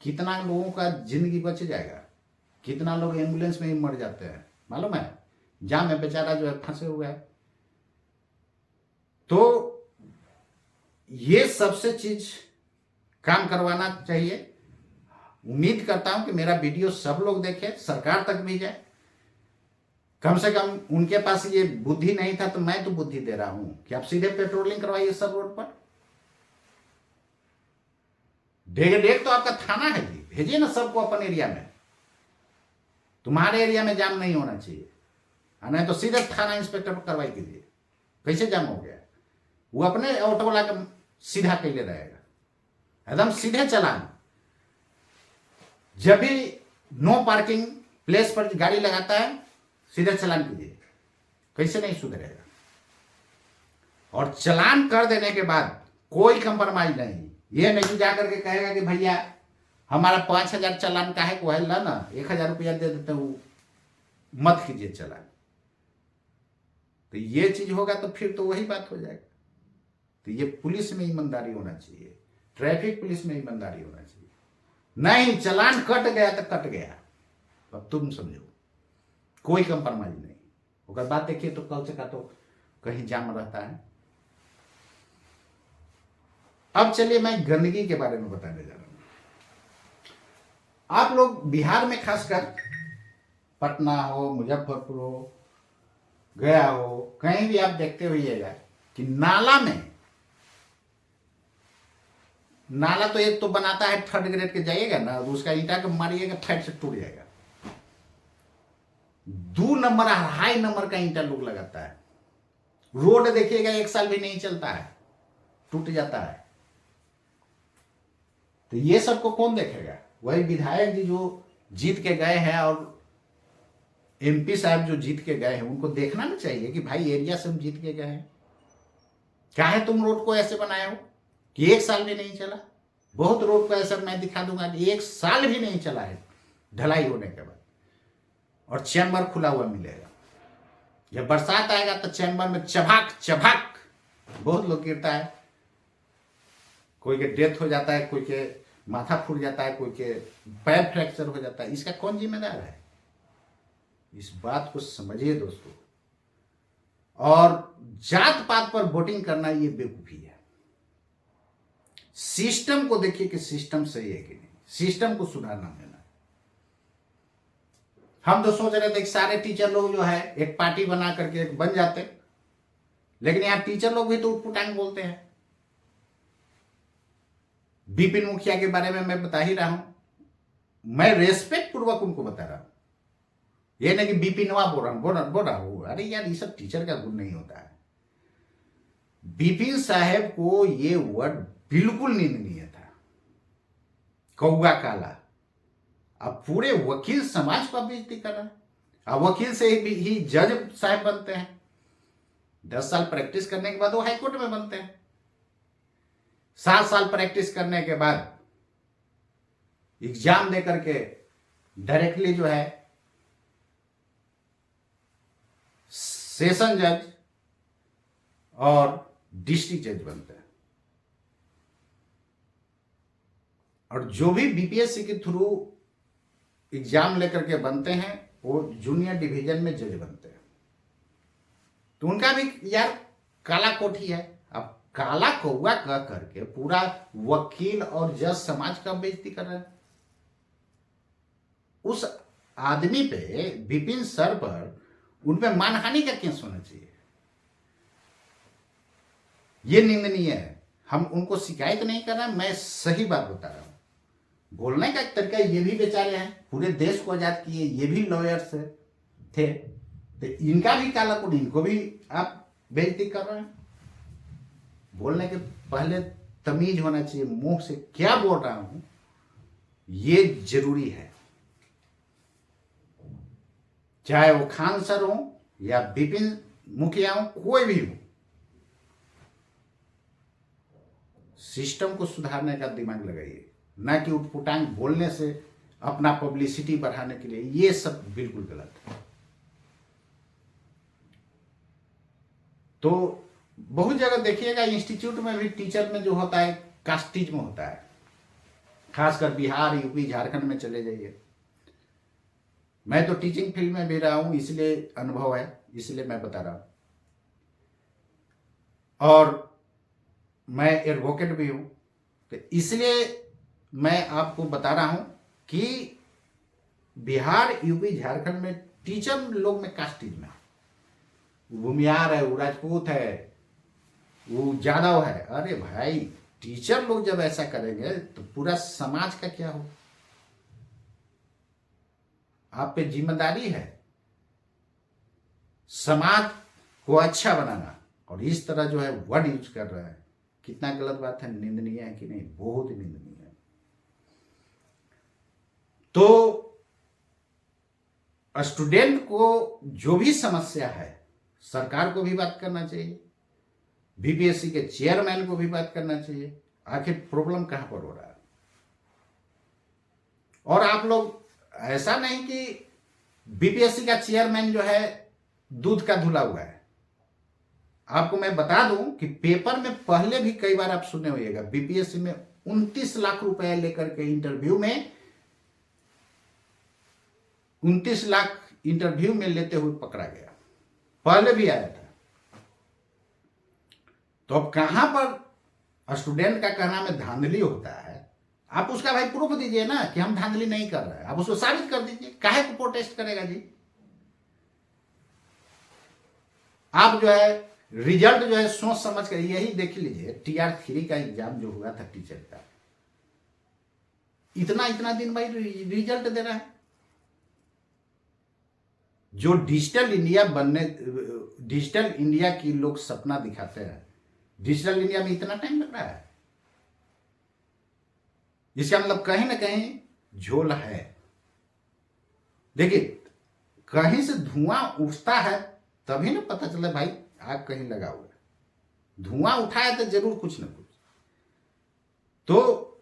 कितना लोगों का जिंदगी बच जाएगा, कितना लोग एम्बुलेंस में ही मर जाते हैं मालूम है, जाम में बेचारा जो है फंसे हुए है। तो ये सबसे चीज काम करवाना चाहिए। उम्मीद करता हूं कि मेरा वीडियो सब लोग देखें, सरकार तक भी जाए। कम से कम उनके पास ये बुद्धि नहीं था, तो मैं तो बुद्धि दे रहा हूं कि आप सीधे पेट्रोलिंग करवाइए सब रोड पर। डेग तो आपका थाना है जी, भेजिए ना सबको अपन एरिया में। तुम्हारे एरिया में जाम नहीं होना चाहिए, नहीं तो सीधे थाना इंस्पेक्टर पर कार्रवाई कीजिए। कैसे जाम हो गया? वो अपने ऑटो वाला का सीधा कैले रहेगा, एकदम सीधे चलान। जब भी नो पार्किंग प्लेस पर गाड़ी लगाता है, सीधे चलान कीजिए। कैसे नहीं सुधरेगा? और चलान कर देने के बाद कोई कंप्रोमाइज नहीं। ये नहीं जाकर के कहेगा कि भैया हमारा 5000 चलान का है, को है ला ना 1000 रुपया दे देते हूँ, मत कीजिए चलान। तो ये चीज होगा तो फिर तो वही बात हो जाएगा। तो ये पुलिस में ईमानदारी होना चाहिए, ट्रैफिक पुलिस में ईमानदारी होना चाहिए। नहीं, चलान कट गया तो कट गया, अब तुम समझो, कोई कंप्रोमाइज नहीं। अगर बात देखिए तो कल से का तो कहीं जाम रहता है। अब चलिए मैं गंदगी के बारे में बताने जा रहा हूं। आप लोग बिहार में खासकर पटना हो, मुजफ्फरपुर हो, गया हो, कहीं भी आप देखते होइएगा कि नाला तो एक तो बनाता है 3rd ग्रेड के, जाइएगा ना तो उसका ईंटा को मारिएगा फैट से टूट जाएगा। 2 नंबर 2.5 नंबर का ईंटा लोग लगाता है। रोड देखिएगा 1 साल भी नहीं चलता है, टूट जाता है। तो ये सबको कौन देखेगा? वही विधायक जी जो जीत के गए हैं और एमपी साहब जो जीत के गए हैं, उनको देखना ना चाहिए कि भाई एरिया से हम जीत के गए हैं, क्या है तुम रोड को ऐसे बनाए हो कि 1 साल भी नहीं चला। बहुत रोड को ऐसा मैं दिखा दूंगा कि 1 साल भी नहीं चला है ढलाई होने के बाद, और चैम्बर खुला हुआ मिलेगा। जब बरसात आएगा तो चैम्बर में चबाक चबाक बहुत लोग गिरता है, कोई के डेथ हो जाता है, कोई के माथा फूट जाता है, कोई के पैर फ्रैक्चर हो जाता है। इसका कौन जिम्मेदार है? इस बात को समझिए दोस्तों। और जात पात पर वोटिंग करना ये बेवकूफी है। सिस्टम को देखिए कि सिस्टम सही है कि नहीं, सिस्टम को सुधारना है। हम तो सोच रहे थे कि सारे टीचर लोग जो है एक पार्टी बना करके एक बन जाते, लेकिन यहां टीचर लोग भी तो उटपुटांग बोलते हैं। विपिन मुखिया के बारे में मैं बता ही रहा हूं, मैं रेस्पेक्ट पूर्वक उनको बता रहा हूं, ये नहीं कि विपिनवा बोल रहा हूं। अरे यार, ये सब टीचर का गुण नहीं होता है। विपिन साहब को ये वर्ड बिल्कुल निंदनीय था, कौआ काला। अब पूरे वकील समाज को बेइज्जती कर रहा है। अब वकील से ही जज साहब बनते हैं, 10 साल प्रैक्टिस करने के बाद वो हाईकोर्ट में बनते हैं। 7 साल प्रैक्टिस करने के बाद एग्जाम दे करके डायरेक्टली जो है सेशन जज और डिस्ट्रिक्ट जज बनते हैं। और जो भी बीपीएससी के थ्रू एग्जाम लेकर के बनते हैं वो जूनियर डिवीजन में जज बनते हैं। तो उनका भी यार काला कोठी है। अब काला कौवा कह करके पूरा वकील और जज समाज का बेइज्जती कर रहे हैं। उस आदमी पे, विपिन सर पर, उन पे मानहानि का केस होना चाहिए। ये निंदनीय है। हम उनको शिकायत नहीं कर रहे, मैं सही बात बता रहा हूं। बोलने का एक तरीका ये भी बेचारे हैं, पूरे देश को आजाद किए, ये भी लॉयर्स थे, तो इनका भी काला कोड, इनको भी आप बेइज्जती कर रहे हैं। बोलने के पहले तमीज होना चाहिए, मुंह से क्या बोल रहा हूं ये जरूरी है। चाहे वो खान सर हो या विपिन मुखिया हो, कोई भी हो, सिस्टम को सुधारने का दिमाग लगाइए, ना कि उटपुटांग बोलने से अपना पब्लिसिटी बढ़ाने के लिए। ये सब बिल्कुल गलत है। तो बहुत जगह देखिएगा इंस्टीट्यूट में भी टीचर में जो होता है कास्टिज्म होता है, खासकर बिहार, यूपी, झारखंड में चले जाइए। मैं तो टीचिंग फील्ड में भी रहा हूं, इसलिए अनुभव है, इसलिए मैं बता रहा हूं। और मैं एडवोकेट भी हूं, तो इसलिए मैं आपको बता रहा हूं कि बिहार, यूपी, झारखंड में टीचर लोग में कास्टिज्म है। वो भूमियार है, वो राजपूत है, वो यादव है। अरे भाई, टीचर लोग जब ऐसा करेंगे तो पूरा समाज का क्या हो? आप पे जिम्मेदारी है समाज को अच्छा बनाना, और इस तरह जो है वर्ड यूज कर रहा है, कितना गलत बात है, निंदनीय है कि नहीं? बहुत ही निंदनीय है। तो स्टूडेंट को जो भी समस्या है, सरकार को भी बात करना चाहिए, बीपीएससी के चेयरमैन को भी बात करना चाहिए, आखिर प्रॉब्लम कहां पर हो रहा है। और आप लोग ऐसा नहीं कि बीपीएससी का चेयरमैन जो है दूध का धुला हुआ है। आपको मैं बता दूं कि पेपर में पहले भी कई बार आप सुने होइएगा, बीपीएससी में 29 लाख रुपए लेकर के इंटरव्यू में, 29 लाख इंटरव्यू में लेते हुए पकड़ा गया, पहले भी आया था। तो अब कहां पर स्टूडेंट का कहना में धांधली होता है, आप उसका भाई प्रूफ दीजिए ना कि हम धांधली नहीं कर रहे हैं, आप उसको साबित कर दीजिए। काहे को प्रोटेस्ट करेगा जी? आप जो है रिजल्ट जो है सोच समझ कर, यही देख लीजिए TR3 का एग्जाम जो हुआ था टीचर का, इतना इतना दिन भाई रिजल्ट दे रहा है। जो डिजिटल इंडिया की लोग सपना दिखाते हैं, डिजिटल इंडिया में इतना टाइम लग रहा है, इसका मतलब कहीं ना कहीं झोल है। देखिए, कहीं से धुआं उठता है तभी ना पता चले भाई आग कहीं लगा हुआ है। धुआं उठाया तो जरूर कुछ ना कुछ। तो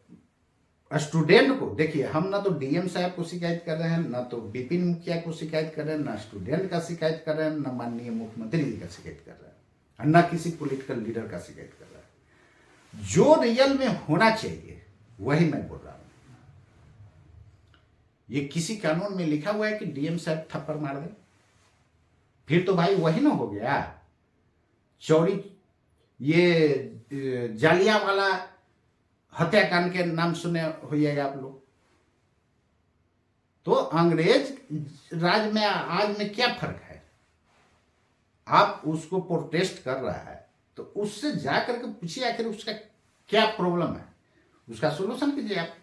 स्टूडेंट को देखिए, हम ना तो DM साहब को शिकायत कर रहे हैं, ना तो विपिन मुखिया को शिकायत कर रहे हैं, ना स्टूडेंट का शिकायत कर रहे हैं, ना माननीय मुख्यमंत्री जी का शिकायत कर रहे हैं, और ना किसी पॉलिटिकल लीडर का शिकायत कर रहे हैं। जो रियल में होना चाहिए वही मैं बोल रहा हूं। ये किसी कानून में लिखा हुआ है कि DM साहब थप्पड़ मार दे, फिर तो भाई वही ना हो गया चौरी, ये जालियांवाला हत्याकांड के नाम सुने होइएगा आप लोग। तो अंग्रेज राज में आज में क्या फर्क है? आप उसको प्रोटेस्ट कर रहा है तो उससे जाकर के पूछिए आखिर उसका क्या प्रॉब्लम है, उसका सोल्यूशन कीजिए आप।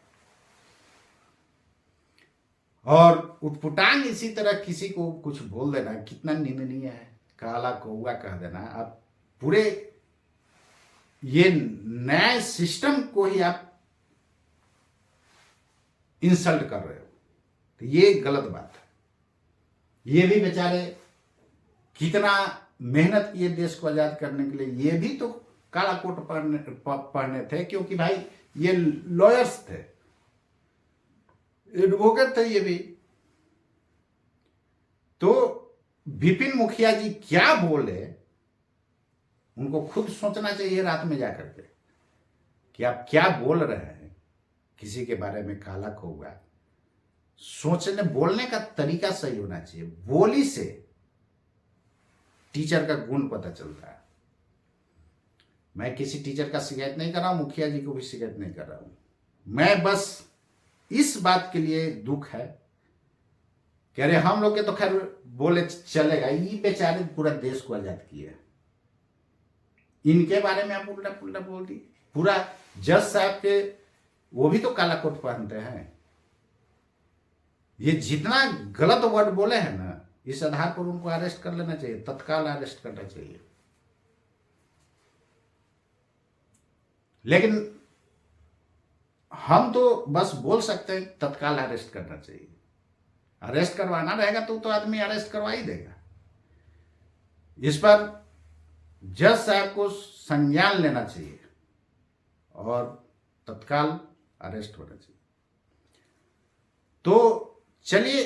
और उटपुटांग इसी तरह किसी को कुछ बोल देना कितना निंदनीय है, काला कौआ कह देना। आप पूरे ये न्याय सिस्टम को ही आप इंसल्ट कर रहे हो, तो ये गलत बात है। ये भी बेचारे कितना मेहनत किए देश को आजाद करने के लिए, ये भी तो काला कोट पढ़ने थे, क्योंकि भाई ये लॉयर्स थे, एडवोकेट थे ये भी। तो विपिन मुखिया जी क्या बोले उनको खुद सोचना चाहिए रात में जाकर के कि आप क्या बोल रहे हैं किसी के बारे में, काला कौआ। सोचने बोलने का तरीका सही होना चाहिए। बोली से टीचर का गुण पता चलता है। मैं किसी टीचर का शिकायत नहीं कर रहा हूं, मुखिया जी को भी शिकायत नहीं कर रहा हूं। मैं बस इस बात के लिए दुख है कि अरे हम लोग के तो खैर बोले चलेगा, ये बेचारे पूरा देश को आजाद किए, इनके बारे में आप उल्टा पुल्टा बोल दी। पूरा जज साहब के, वो भी तो काला कोट पहनते हैं। ये जितना गलत वर्ड बोले हैं ना, इस आधार पर उनको अरेस्ट कर लेना चाहिए, तत्काल अरेस्ट करना चाहिए। लेकिन हम तो बस बोल सकते हैं तत्काल अरेस्ट करना चाहिए। अरेस्ट करवाना रहेगा तो आदमी अरेस्ट करवा ही देगा। इस पर जज साहब को संज्ञान लेना चाहिए और तत्काल अरेस्ट होना चाहिए। तो चलिए,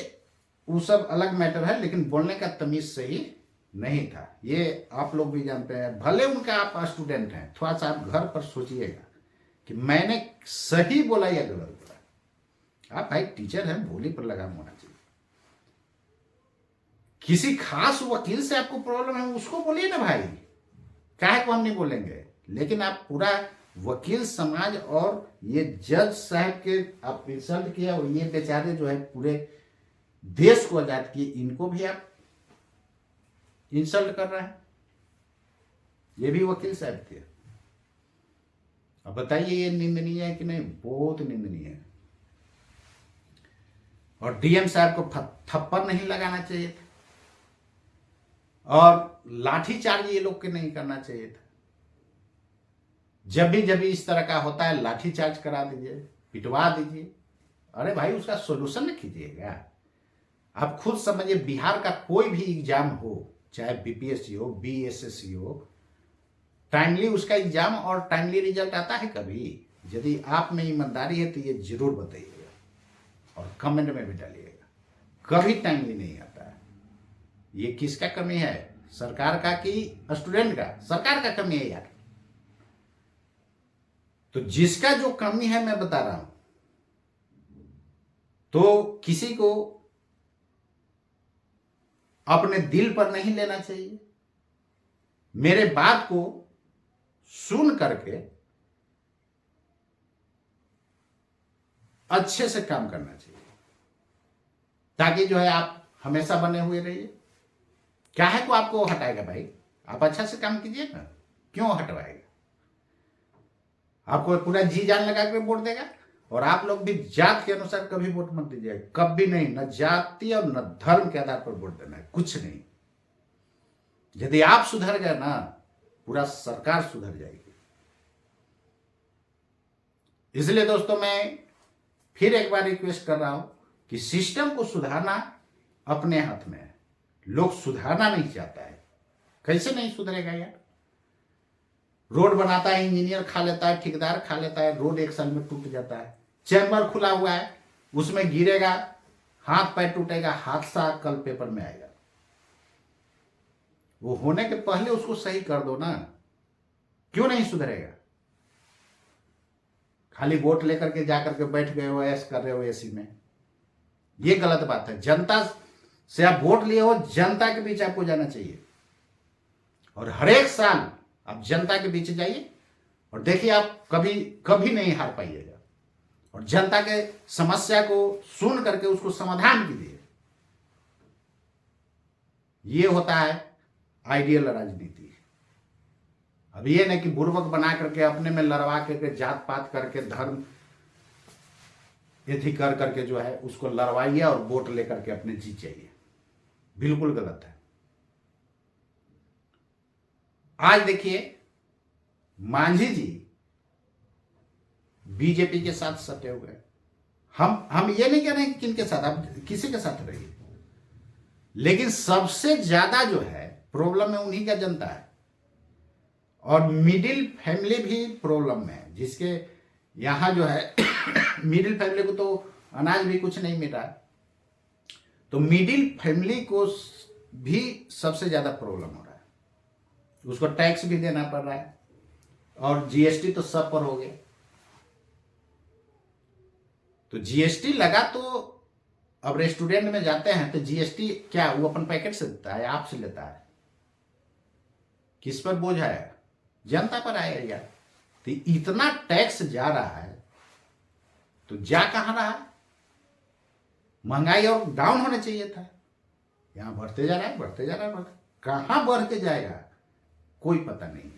वो सब अलग मैटर है, लेकिन बोलने का तमीज सही नहीं था, ये आप लोग भी जानते हैं। भले उनका आप स्टूडेंट हैं, थोड़ा सा आप घर पर सोचिएगा कि मैंने सही बोला या गलत बोला। आप भाई टीचर हैं, बोली पर लगाम होना चाहिए। किसी खास वकील से आपको प्रॉब्लम है, उसको बोलिए ना भाई, काहे को हम नहीं बोलेंगे। लेकिन आप पूरा वकील समाज और ये जज साहब के आप इंसल्ट किया, और ये बेचारे जो है पूरे देश को आजाद किए, इनको भी आप इंसल्ट कर रहे हैं। ये भी वकील साहब थे। अब बताइए ये निंदनीय है कि नहीं? बहुत निंदनीय है। और DM साहब को थप्पड़ नहीं लगाना चाहिए था, और लाठीचार्ज ये लोग के नहीं करना चाहिए था। जब भी इस तरह का होता है लाठीचार्ज करा दीजिए, पिटवा दीजिए। अरे भाई उसका सोल्यूशन न कीजिएगा। आप खुद समझिए, बिहार का कोई भी एग्जाम हो, चाहे BPSC हो, BSSC हो, टाइमली उसका एग्जाम और टाइमली रिजल्ट आता है कभी? यदि आप में ईमानदारी है तो ये जरूर बताइएगा और कमेंट में भी डालिएगा। कभी टाइमली नहीं आता है। ये किसका कमी है, सरकार का कि स्टूडेंट का? सरकार का कमी है यार। तो जिसका जो कमी है मैं बता रहा हूं, तो किसी को अपने दिल पर नहीं लेना चाहिए। मेरे बात को सुन करके अच्छे से काम करना चाहिए, ताकि जो है आप हमेशा बने हुए रहिए। क्या है को आपको हटाएगा भाई, आप अच्छा से काम कीजिए ना, क्यों हटवाएगा? आपको पूरा जी जान लगा कर वोट देगा। और आप लोग भी जात के अनुसार कभी वोट मत दीजिए, कभी नहीं, न जाति और न धर्म के आधार पर वोट देना है, कुछ नहीं। यदि आप सुधर गए ना, पूरा सरकार सुधर जाएगी। इसलिए दोस्तों मैं फिर एक बार रिक्वेस्ट कर रहा हूं कि सिस्टम को सुधारना अपने हाथ में है। लोग सुधारना नहीं चाहता है, कैसे नहीं सुधरेगा यार? रोड बनाता है, इंजीनियर खा लेता है, ठेकेदार खा लेता है, रोड एक साल में टूट जाता है। चैम्बर खुला हुआ है, उसमें गिरेगा, हाथ पैर टूटेगा, हादसा कल पेपर में आएगा। वो होने के पहले उसको सही कर दो ना, क्यों नहीं सुधरेगा? खाली वोट लेकर के जाकर के बैठ गए हो, ऐश कर रहे हो एसी में, ये गलत बात है। जनता से आप वोट लिए हो, जनता के बीच आपको जाना चाहिए, और हर एक साल आप जनता के बीच जाइए और देखिए आप कभी कभी नहीं हार पाइएगा। और जनता के समस्या को सुन करके उसको समाधान कीजिए। ये होता है आइडियल राजनीति। अब ये नहीं कि बुर्बक बना करके अपने में लड़वा करके, जात पात करके, धर्म यदि कर करके जो है उसको लड़वाइए और वोट लेकर के अपने जीत जाइए, बिल्कुल गलत है। आज देखिए मांझी जी बीजेपी के साथ सटे हुए हैं। हम ये नहीं कह रहे हैं कि किनके साथ, आप किसी के साथ रहिए, लेकिन सबसे ज्यादा जो है प्रॉब्लम में उन्हीं का जनता है। और मिडिल फैमिली भी प्रॉब्लम में है, जिसके यहां जो है मिडिल फैमिली को तो अनाज भी कुछ नहीं मिल रहा है, तो मिडिल फैमिली को भी सबसे ज्यादा प्रॉब्लम हो रहा है। उसको टैक्स भी देना पड़ रहा है, और जीएसटी तो सब पर हो गया। तो जीएसटी लगा तो अब रेस्टोरेंट में जाते हैं तो जीएसटी क्या वो अपन पैकेट से देता है, आपसे लेता है? किस पर बोझ आया? जनता पर आएगा यार। तो इतना टैक्स जा रहा है तो जा कहां रहा है? महंगाई और डाउन होना चाहिए था, यहां बढ़ते जा रहा है, बढ़ते जा रहा है, कहां बढ़ के जाएगा कोई पता नहीं।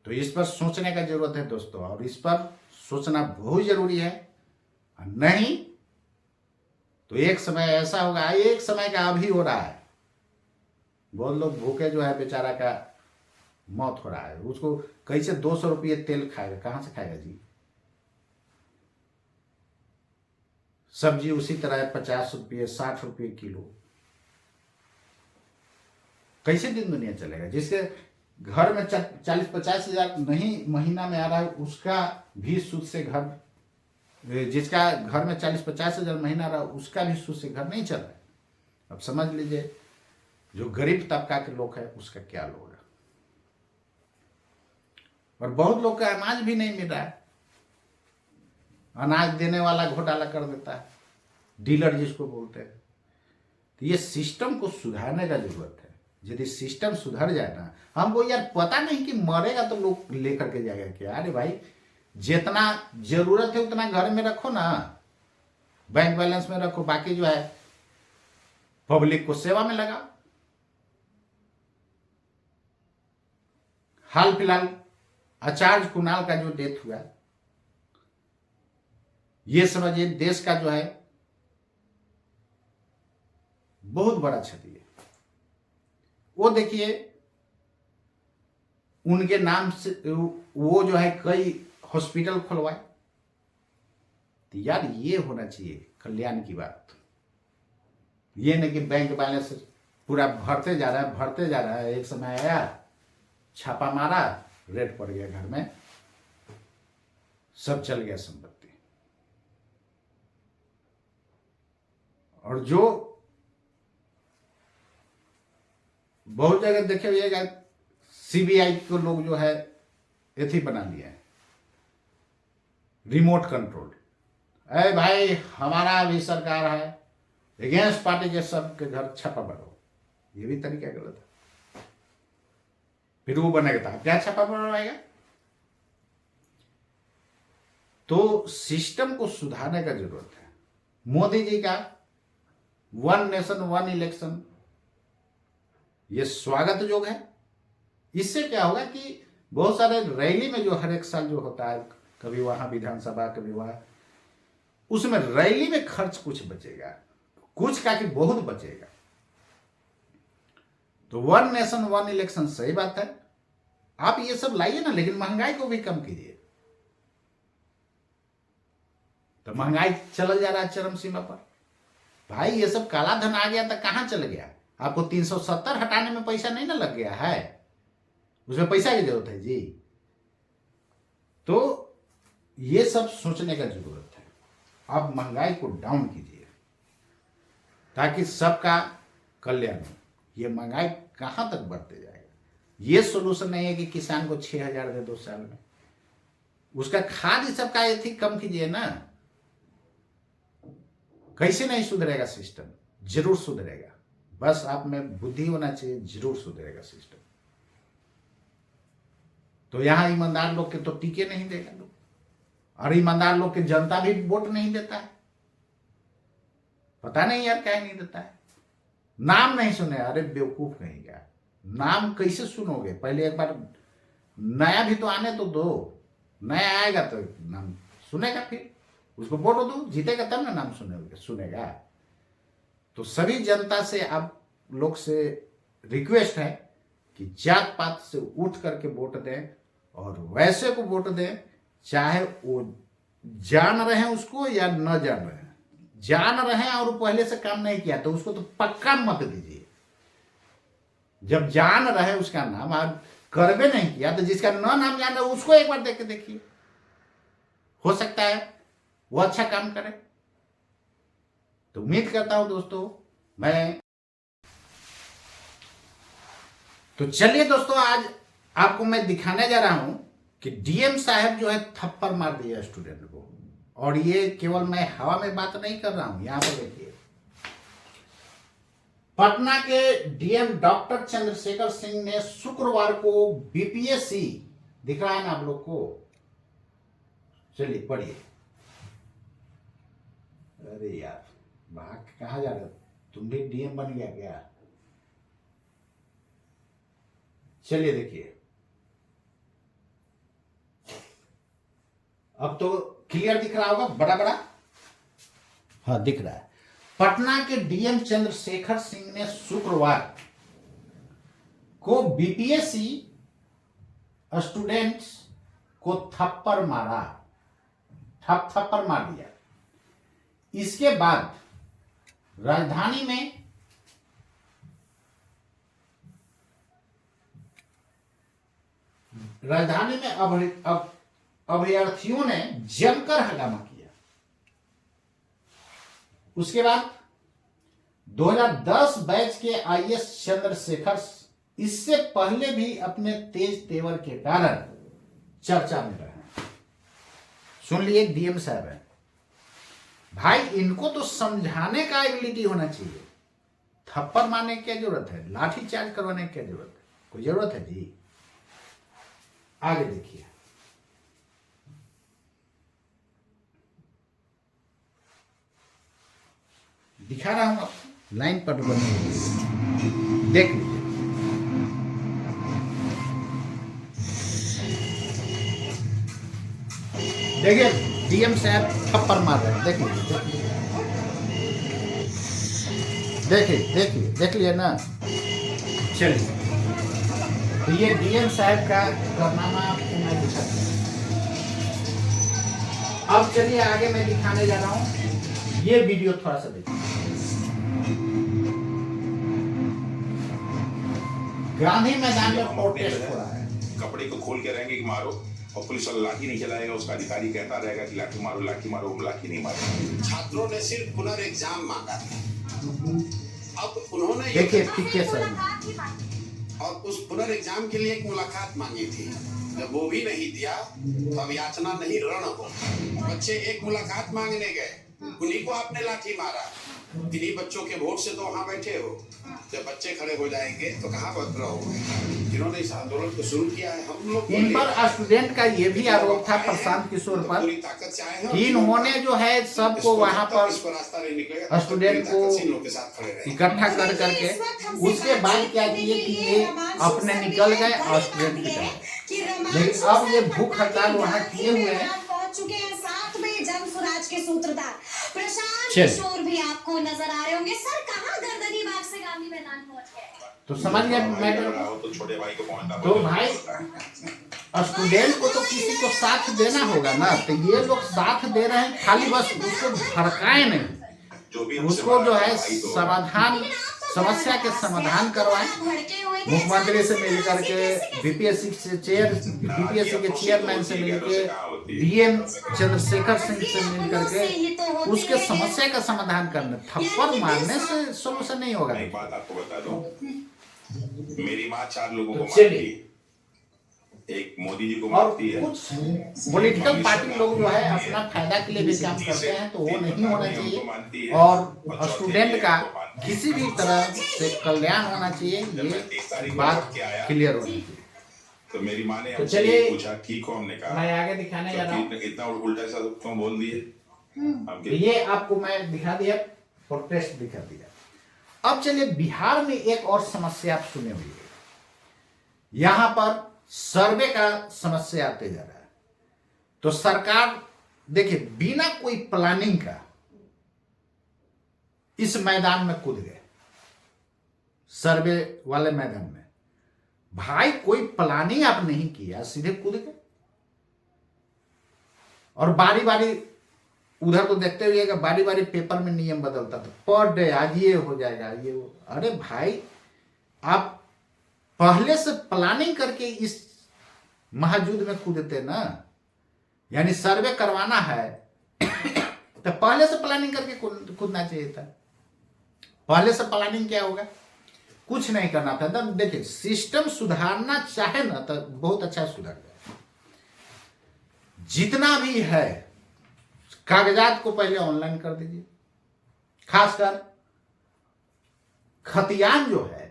तो इस पर सोचने का जरूरत है दोस्तों, और इस पर सोचना बहुत जरूरी है। नहीं तो एक समय ऐसा होगा, एक समय का अभी हो रहा है, बहुत लोग भूखे जो है बेचारा का मौत हो रहा है, उसको कैसे 200 रुपये तेल खाएगा, कहां से खाएगा जी? सब्जी उसी तरह है 50 रुपये 60 रुपये किलो, कैसे दिन दुनिया चलेगा? जिसके घर में 40-50 हजार नहीं महीना में आ रहा है, उसका भी सूद से घर, जिसका घर में 40-50 हजार महीना आ रहा है उसका भी सूद से घर नहीं चल रहा है। अब समझ लीजिए जो गरीब तबका के लोग हैं उसका क्या होगा। और बहुत लोग का अनाज भी नहीं मिल रहा है, अनाज देने वाला घोटाला कर देता है, डीलर जिसको बोलते हैं। तो ये सिस्टम को सुधारने का जरूरत है। यदि सिस्टम सुधर जाए ना, हमको यार पता नहीं कि मरेगा तो लोग लेकर के जाएगा क्या? अरे भाई जितना जरूरत है उतना घर में रखो ना, बैंक बैलेंस में रखो, बाकी जो है पब्लिक को सेवा में लगाओ। हाल फिलहाल आचार्य कुणाल का जो डेथ हुआ, ये समझिए देश का जो है बहुत बड़ा क्षति है। वो देखिए उनके नाम से वो जो है कई हॉस्पिटल खुलवाए। तो यार ये होना चाहिए कल्याण की बात, ये नहीं कि बैंक बैलेंस पूरा भरते जा रहा है, भरते जा रहा है। एक समय आया छापा मारा, रेड पड़ गया, घर में सब चल गया संपत्ति। और जो बहुत जगह देखे हुए सीबीआई को लोग जो है एथी बना लिया है, रिमोट कंट्रोल। अरे भाई हमारा भी सरकार है, अगेंस्ट पार्टी के सबके घर छापा मारो, ये भी तरीका गलत है। फिर वो बनेगा था क्या छापा मरवाएगा? तो सिस्टम को सुधारने का जरूरत है। मोदी जी का 1 नेशन 1 इलेक्शन ये स्वागत योग्य है। इससे क्या होगा कि बहुत सारे रैली में जो हर एक साल जो होता है, कभी वहां विधानसभा कभी वहां, उसमें रैली में खर्च कुछ बचेगा, कुछ का कि बहुत बचेगा। तो 1 नेशन 1 इलेक्शन सही बात है, आप ये सब लाइए ना, लेकिन महंगाई को भी कम कीजिए। तो महंगाई चल जा रहा है चरम सीमा पर। भाई ये सब काला धन आ गया तो कहां चल गया? आपको 370 हटाने में पैसा नहीं ना लग गया है, उसमें पैसा की जरूरत है जी। तो ये सब सोचने का जरूरत है। आप महंगाई को डाउन कीजिए ताकि सबका कल्याण हो। ये महंगाई कहां तक बढ़ते जाएगा? ये सोल्यूशन नहीं है कि किसान को 6,000 दे 2 साल में। उसका खाद सब का एथी कम कीजिए ना। कैसे नहीं सुधरेगा सिस्टम? जरूर सुधरेगा, बस आप में बुद्धि होना चाहिए, जरूर सुधरेगा सिस्टम। तो यहां ईमानदार लोग के तो टीके नहीं देगा लोग, और ईमानदार लोग के जनता भी वोट नहीं देता है। पता नहीं यार क्या नहीं देता है। नाम नहीं सुने, अरे बेवकूफ कहीं का नाम कैसे सुनोगे? पहले एक बार नया भी तो आने तो दो, नया आएगा तो नाम सुनेगा, फिर उसको वोट दो, जीतेगा तब ना नाम सुनेगा। तो सभी जनता से आप लोग से रिक्वेस्ट है कि जात पात से उठ करके वोट दें, और वैसे को वोट दें, चाहे वो जान रहे हैं उसको या न जान रहे हैं। जान रहे हैं और पहले से काम नहीं किया तो उसको तो पक्का मत दीजिए। जब जान रहे उसका नाम और करवे नहीं किया, तो जिसका न नाम जान रहे उसको एक बार देख के देखिए, हो सकता है वो अच्छा काम करे। तो उम्मीद करता हूं दोस्तों मैं, तो चलिए दोस्तों आज आपको मैं दिखाने जा रहा हूं कि डीएम साहब जो है थप्पड़ मार दिया स्टूडेंट को। और ये केवल मैं हवा में बात नहीं कर रहा हूं, यहां पर देखिए, पटना के डीएम डॉक्टर चंद्रशेखर सिंह ने शुक्रवार को बीपीएससी, दिख रहा है ना आप लोग को, चलिए पढ़िए। अरे यार भाग कहां जा रहे हो, तुम भी डीएम बन गया क्या? चलिए देखिए, अब तो क्लियर दिख रहा होगा, बड़ा बड़ा, हाँ दिख रहा है। पटना के डीएम चंद्रशेखर सिंह ने शुक्रवार को बीपीएससी स्टूडेंट्स को थप्पड़ मारा, थप्पड़ मार दिया। इसके बाद राजधानी में अभ्यर्थियों ने जमकर हंगामा किया। उसके बाद 2010 बैच के आईएएस चंद्रशेखर इससे पहले भी अपने तेज तेवर के कारण चर्चा में रहे। सुन लिए, डीएम साहब है भाई, इनको तो समझाने का एबिलिटी होना चाहिए। थप्पड़ मारने की क्या जरूरत है? लाठी चार्ज करवाने की क्या जरूरत है? कोई जरूरत है जी? आगे देखिए, दिखा रहा हूं आपको, लाइन पर देख लीजिए। देखिए डीएम साहब थप्पड़ मार रहे हैं, देख लीजिए, देख लिए ना। चलिए, तो ये डीएम साहब का कारनामा आपको मैं दिखाता हूं। अब चलिए आगे मैं दिखाने जा रहा हूं, ये वीडियो थोड़ा सा देखिए। गांधी मैदान में प्रोटेस्ट हो रहा है। कपड़े को खोल के रहेंगे कि मारो, और पुलिस वाला लाठी नहीं चलाएगा, उसका अधिकारी कहता रहेगा कि लाठी मारो, लाठी मारो, लाठी नहीं मारो। छात्रों ने सिर्फ पुनर्एग्जाम मांगा था, अब उन्होंने देखिए पीके सर, और उस पुनर्एग्जाम के लिए एक मुलाकात मांगी थी। जब वो भी नहीं दिया तो अब याचना नहीं रण हो। बच्चे एक मुलाकात मांगने गए, उन्हीं को आपने लाठी मारा। इन्हीं बच्चों के वोट से तो वहां बैठे हो। जब बच्चे खड़े हो जाएंगे तो कहाँ बच रहोगे। जिन्होंने इस आंदोलन को शुरू किया है हम लोग इन पर स्टूडेंट का ये भी आरोप था प्रशांत किशोर पर पूरी ताकत से आए हैं कि इन्होंने जो है सबको वहां पर रास्ता नहीं निकलेगा स्टूडेंट को के साथ खड़े रहे। इकट्ठा कर करके उसके बाद क्या किए कि ये अपने निकल गए स्टूडेंट की तरफ। लेकिन अब ये भूख हड़ताल वहां किए हुए हैं। चुके हैं साथ में जन स्वराज के सूत्रधार प्रशांत चल। किशोर भी आपको नजर आ रहे होंगे। सर कहाँ गर्दनी बाग से गांधी मैदान पहुंच गए? तो समझ गए मैटर को। तो छोटे भाई को पहुंचना तो भाई स्टूडेंट को तो किसी को साथ देना होगा ना, तो ये लोग साथ दे रहे हैं, खाली बस उसको भड़काए नहीं, जो भी उसको जो है समाधान समस्या के समाधान करवाएं। मुख्यमंत्री से मिल करके बीपीएससी के चेयरमैन से मिलके डीएम चंद्रशेखर सिंह से मिल करके उसके समस्या का समाधान करना। थप्पड़ मारने से सोल्यूशन नहीं होगा। एक बात आपको बता दूं, मेरी माँ 4 लोगों को चलिए। मारती है, एक मोदी जी को और मारती है। कुछ पॉलिटिकल पार्टी लोग जो है अपना फायदा के लिए भी काम करते हैं, तो वो नहीं होना चाहिए। और स्टूडेंट का किसी भी तरह से कल्याण होना चाहिए, ये बात क्लियर होनी चाहिए। तो मेरी माँ ने तो हमसे चलिए, ये पूछा ठीक हो, हमने कहा मैं आगे दिखाने जा रहा हूँ। इतना उल्टा सा क्यों बोल दिए। तो ये आपको मैं दिखा दिया, प्रोटेस्ट दिखा दिया। अब चलिए बिहार में एक और समस्या आप सुने हुई है। यहां पर सर्वे का समस्या आते जा रहा है। तो सरकार देखिए बिना कोई प्लानिंग का इस मैदान में कूद गए, सर्वे वाले मैदान में। भाई कोई प्लानिंग आप नहीं किया, सीधे कूद गए। और बारी बारी उधर को देखते हुए बारी बारी पेपर में नियम बदलता था, पर डे आज ये हो जाएगा, ये हो। अरे भाई आप पहले से प्लानिंग करके इस महायुद्ध में कूदते ना, यानी सर्वे करवाना है तो पहले से प्लानिंग करके कूदना चाहिए था। पहले से प्लानिंग क्या होगा, कुछ नहीं करना था। तब देखिए सिस्टम सुधारना चाहे ना तो बहुत अच्छा सुधर जाए। जितना भी है कागजात को पहले ऑनलाइन कर दीजिए। खासकर खतियान जो है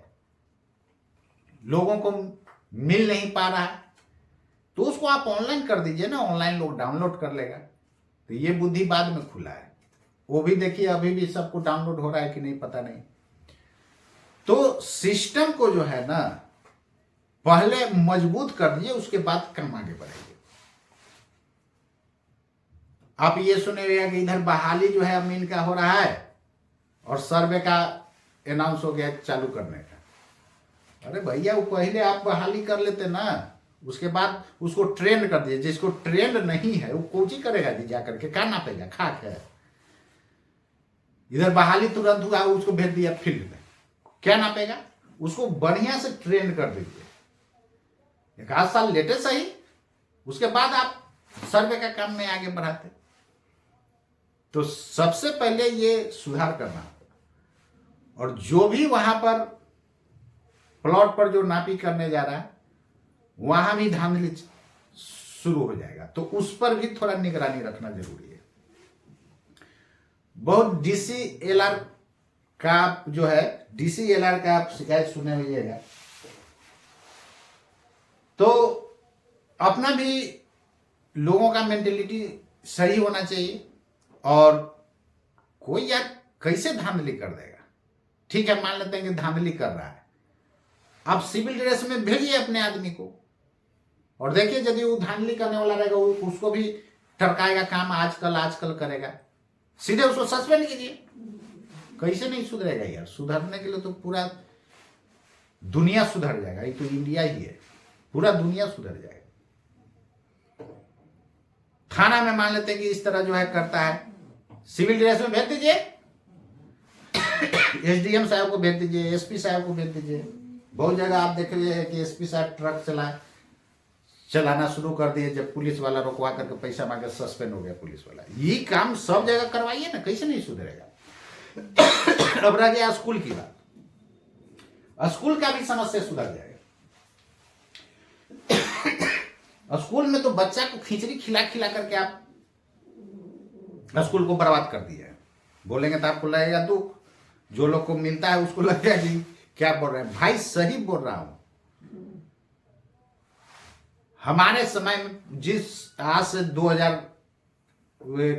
लोगों को मिल नहीं पा रहा है, तो उसको आप ऑनलाइन कर दीजिए ना, ऑनलाइन लोग डाउनलोड कर लेगा। तो ये बुद्धि बाद में खुला है, वो भी देखिए अभी भी सबको डाउनलोड हो रहा है कि नहीं पता नहीं। तो सिस्टम को जो है ना पहले मजबूत कर दीजिए, उसके बाद काम आगे बढ़ेंगे। आप ये सुने हुए कि इधर बहाली जो है अमीन का हो रहा है और सर्वे का अनाउंस हो गया चालू करने का। अरे भैया वो पहले आप बहाली कर लेते ना, उसके बाद उसको ट्रेंड कर दिए। जिसको ट्रेंड नहीं है वो कोची करेगा जी, जाकर के क्या नापेगा, खाक है। इधर बहाली तुरंत हुआ, उसको भेज दिया फील्ड में, क्या नापेगा। उसको बढ़िया से ट्रेंड कर दीजिए, 1 साल लेटे सही, उसके बाद आप सर्वे का काम में आगे बढ़ाते। तो सबसे पहले ये सुधार करना, और जो भी वहां पर प्लॉट पर जो नापी करने जा रहा है वहां भी धांधली शुरू हो जाएगा, तो उस पर भी थोड़ा निगरानी रखना जरूरी है। बहुत डीसीएलआर का जो है, डीसीएलआर का आप शिकायत सुने हुईएगा, तो अपना भी लोगों का मेंटेलिटी सही होना चाहिए। और कोई यार कैसे धांधली कर देगा। ठीक है, मान लेते हैं कि धांधली कर रहा है, आप सिविल ड्रेस में भेजिए अपने आदमी को, और देखिए यदि वो धांधली करने वाला रहेगा उसको भी टरकाएगा, काम आजकल करेगा, सीधे उसको सस्पेंड कीजिए। कैसे नहीं सुधरेगा यार। सुधरने के लिए तो पूरा दुनिया सुधर जाएगा, ये तो इंडिया ही है, पूरा दुनिया सुधर जाएगा। थाना में मान लेते हैं कि इस तरह जो है करता है, सिविल ड्रेस में भेज दीजिए, एसडीएम साहब को भेज दीजिए, एसपी साहब को भेज दीजिए। बहुत जगह आप देख रहे हैं कि एसपी साहब ट्रक चलाना शुरू कर दिए, जब पुलिस वाला रोकवा करके पैसा मांगे सस्पेंड हो गया पुलिस वाला। ये काम सब जगह करवाइए ना, कैसे नहीं सुधरेगा। अब रह गया स्कूल की बात, स्कूल का भी समस्या सुधर जाएगा। स्कूल में तो बच्चा को खिचड़ी खिला खिला करके आप स्कूल को बर्बाद कर दिया है। बोलेंगे तो आपको लगेगा दुख, जो लोग को मिलता है उसको लगेगा कि क्या बोल रहे हैं। भाई सही बोल रहा हूं। हमारे समय में जिस आज से 2000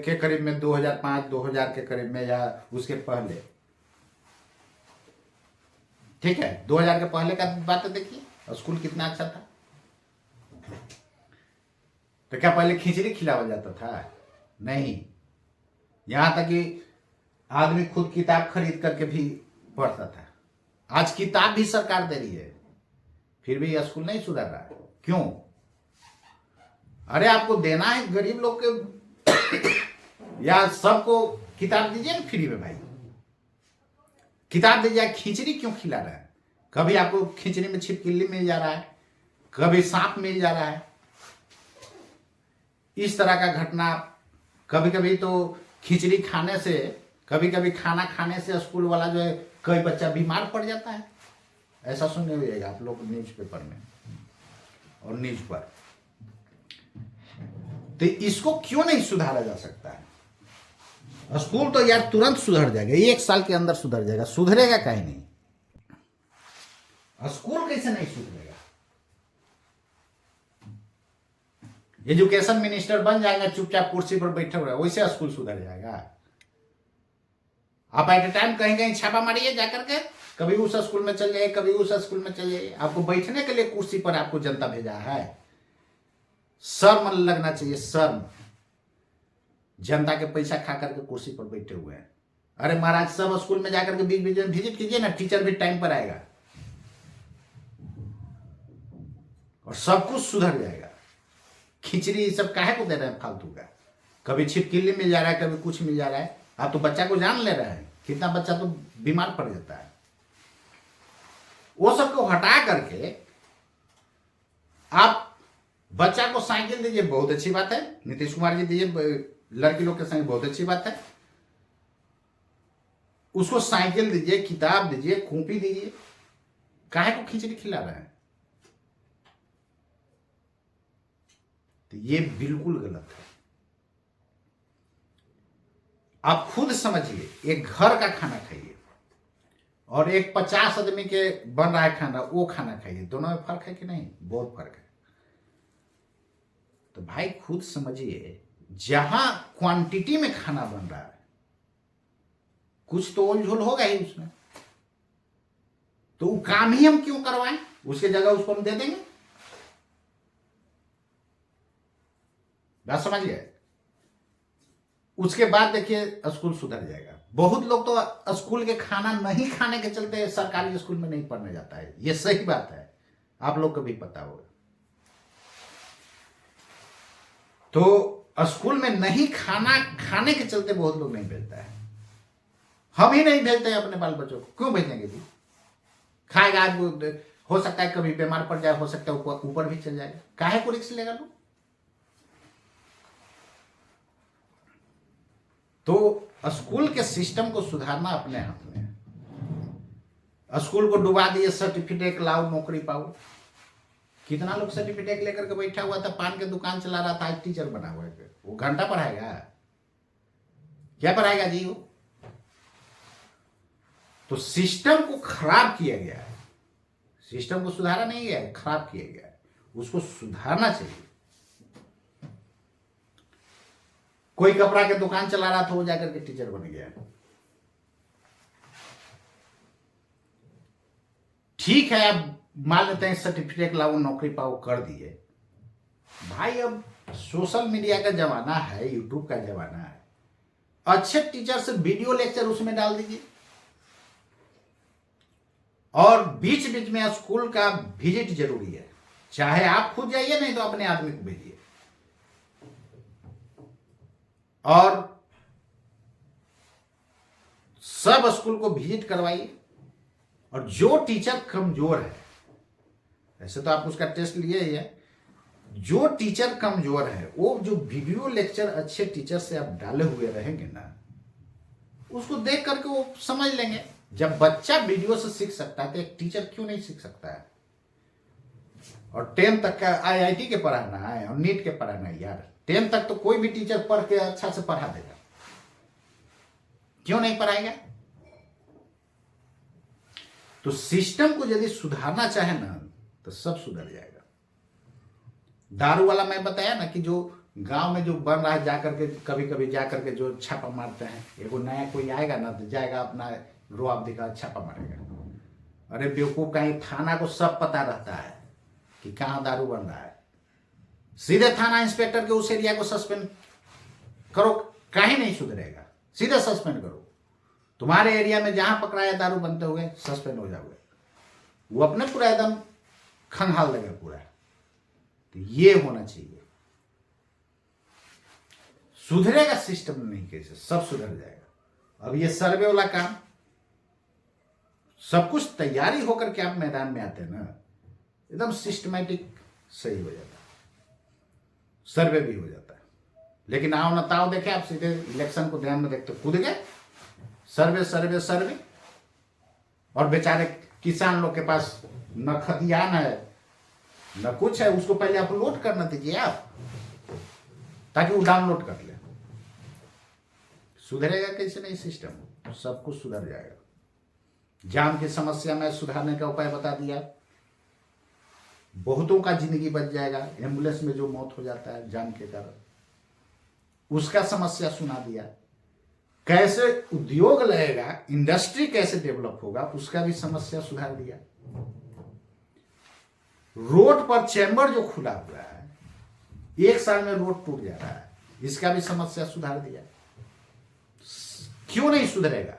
के करीब में, 2005 2000 के करीब में या उसके पहले, ठीक है, 2000 के पहले का बात है, देखिए स्कूल कितना अच्छा था। तो क्या पहले खिचड़ी खिलाया जाता था? नहीं। यहां तक कि आदमी खुद किताब खरीद करके भी पढ़ता था। आज किताब भी सरकार दे रही है, फिर भी स्कूल नहीं सुधर रहा है। क्यों? अरे आपको देना है गरीब लोग के या सबको किताब दीजिए ना फ्री में भाई, किताब दीजिए। खिचड़ी क्यों खिला रहा है? कभी आपको खिचड़ी में छिपकली मिल जा रहा है, कभी सांप मिल जा रहा है। इस तरह का घटना कभी कभी तो खिचड़ी खाने से, कभी कभी खाना खाने से स्कूल वाला जो है, कई बच्चा बीमार पड़ जाता है। ऐसा सुनने हुएगा आप लोग न्यूज़पेपर में और न्यूज पर। तो इसको क्यों नहीं सुधारा जा सकता है? स्कूल तो यार तुरंत सुधर जाएगा, 1 साल के अंदर सुधर जाएगा। सुधरेगा कहीं नहीं। स्कूल कैसे नहीं सुधरेगा? एजुकेशन मिनिस्टर बन जाएगा, चुपचाप कुर्सी पर बैठे हुए, वैसे स्कूल सुधर जाएगा? आप एट ए टाइम कहीं कहीं छापा मारिए जाकर के, कभी उस स्कूल में चल जाइए, कभी उस स्कूल में चल जाइए। आपको बैठने के लिए कुर्सी पर आपको जनता भेजा है। शर्म लगना चाहिए, शर्म। जनता के पैसा खा करके कुर्सी पर बैठे हुए हैं। अरे महाराज, सब स्कूल में जाकर के बीच बीच में विजिट कीजिए ना, टीचर भी टाइम पर आएगा और सब कुछ सुधर जाएगा। खिचड़ी ये सब काहे को दे रहे हैं फालतू का? कभी छिपकली मिल जा रहा है, कभी कुछ मिल जा रहा है। आप तो बच्चा को जान ले रहे हैं। कितना बच्चा तो बीमार पड़ जाता है। वो सबको हटा करके आप बच्चा को साइकिल दीजिए, बहुत अच्छी बात है। नीतीश कुमार जी दीजिए लड़की लोग के संग, बहुत अच्छी बात है। उसको साइकिल दीजिए, किताब दीजिए, कॉपी दीजिए। काहे को खिचड़ी खिला रहे हैं? तो ये बिल्कुल गलत है। आप खुद समझिए, एक घर का खाना खाइए और एक 50 आदमी के बन रहा है खाना, वो खाना खाइए। दोनों में फर्क है कि नहीं? बहुत फर्क है। तो भाई खुद समझिए, जहां क्वांटिटी में खाना बन रहा है, कुछ तो ओल झोल होगा ही उसमें। तो वो काम ही हम क्यों करवाएं? उसके जगह उसको हम दे देंगे। बात समझिए। उसके बाद देखिए स्कूल सुधर जाएगा। बहुत लोग तो स्कूल के खाना नहीं खाने के चलते सरकारी स्कूल में नहीं पढ़ने जाता है। ये सही बात है, आप लोग को भी पता होगा। तो स्कूल में नहीं खाना खाने के चलते बहुत लोग नहीं भेजता है। हम ही नहीं भेजते हैं अपने बाल बच्चों को, क्यों भेजेंगे जी? खाएगा, हो सकता है कभी बीमार पड़ जाए, हो सकता है ऊपर भी चल जाएगा। काहे को रिस्क लेगा लोग? तो स्कूल के सिस्टम को सुधारना अपने हाथ में है। स्कूल को डुबा दिए, सर्टिफिकेट लाओ, नौकरी पाओ। कितना लोग सर्टिफिकेट लेकर के बैठा हुआ था, पान के दुकान चला रहा था, आज टीचर बना हुआ है। वो घंटा पढ़ाएगा? क्या पढ़ाएगा जी वो? तो सिस्टम को खराब किया गया है। सिस्टम को सुधारा नहीं गया है, खराब किया गया है। उसको सुधारना चाहिए। कोई कपड़ा के दुकान चला रहा था, वो जाकर के टीचर बन गया। ठीक है, अब मान लेते हैं सर्टिफिकेट लाओ, नौकरी पाओ, कर दिए। भाई अब सोशल मीडिया का जमाना है, यूट्यूब का जमाना है। अच्छे टीचर से वीडियो लेक्चर उसमें डाल दीजिए और बीच बीच में स्कूल का विजिट जरूरी है। चाहे आप खुद जाइए, नहीं तो अपने आदमी को भेजिए। और सब स्कूल को विजिट करवाइए। और जो टीचर कमजोर है, ऐसे तो आप उसका टेस्ट लिए ही है, जो टीचर कमजोर है, वो जो वीडियो लेक्चर अच्छे टीचर से आप डाले हुए रहेंगे ना, उसको देख करके वो समझ लेंगे। जब बच्चा वीडियो से सीख सकता है तो एक टीचर क्यों नहीं सीख सकता है? और 10 तक का IIT के पढ़ाना है और नीट के पढ़ाना है यार। 10 तक तो कोई भी टीचर पढ़ के अच्छा से पढ़ा देगा। क्यों नहीं पढ़ाएगा? तो सिस्टम को यदि सुधारना चाहे ना तो सब सुधर जाएगा। दारू वाला मैं बताया ना कि जो गांव में जो बन रहा है, जाकर के कभी कभी जाकर के जो छापा मारते हैं, एगो नया कोई आएगा ना तो जाएगा अपना रुआब दिखा छापा मारेगा। अरे बेवकूफ, कहीं थाना को सब पता रहता है कि कहाँ दारू बन रहा है। सीधे थाना इंस्पेक्टर के उस एरिया को सस्पेंड करो, कहीं नहीं सुधरेगा। सीधे सस्पेंड करो, तुम्हारे एरिया में जहां पकड़ाया दारू बनते हुए सस्पेंड हो जाओगे। वो अपने पूरा एकदम खंगाल देगा पूरा। तो ये होना चाहिए। सुधरेगा सिस्टम नहीं, कैसे सब सुधर जाएगा। अब ये सर्वे वाला काम, सब कुछ तैयारी होकर के आप मैदान में आते हैं ना, एकदम सिस्टमैटिक सही हो जाता है, सर्वे भी हो जाता है। लेकिन आओ ना ताओ देखे, आप सीधे इलेक्शन को ध्यान में देखते कूद गए, सर्वे सर्वे सर्वे। और बेचारे किसान लोग के पास न खतियान है न कुछ है, उसको पहले अपलोड करना दीजिए आप, ताकि वो डाउनलोड कर ले। सुधरेगा कैसे नहीं सिस्टम? सब कुछ सुधर जाएगा। जाम की समस्या में सुधारने का उपाय बता दिया, बहुतों का जिंदगी बच जाएगा। एम्बुलेंस में जो मौत हो जाता है जाम के कारण, उसका समस्या सुना दिया। कैसे उद्योग लगेगा, इंडस्ट्री कैसे डेवलप होगा, उसका भी समस्या सुधार दिया। रोड पर चैम्बर जो खुला हुआ है, 1 साल में रोड टूट जा रहा है, इसका भी समस्या सुधार दिया। क्यों नहीं सुधरेगा?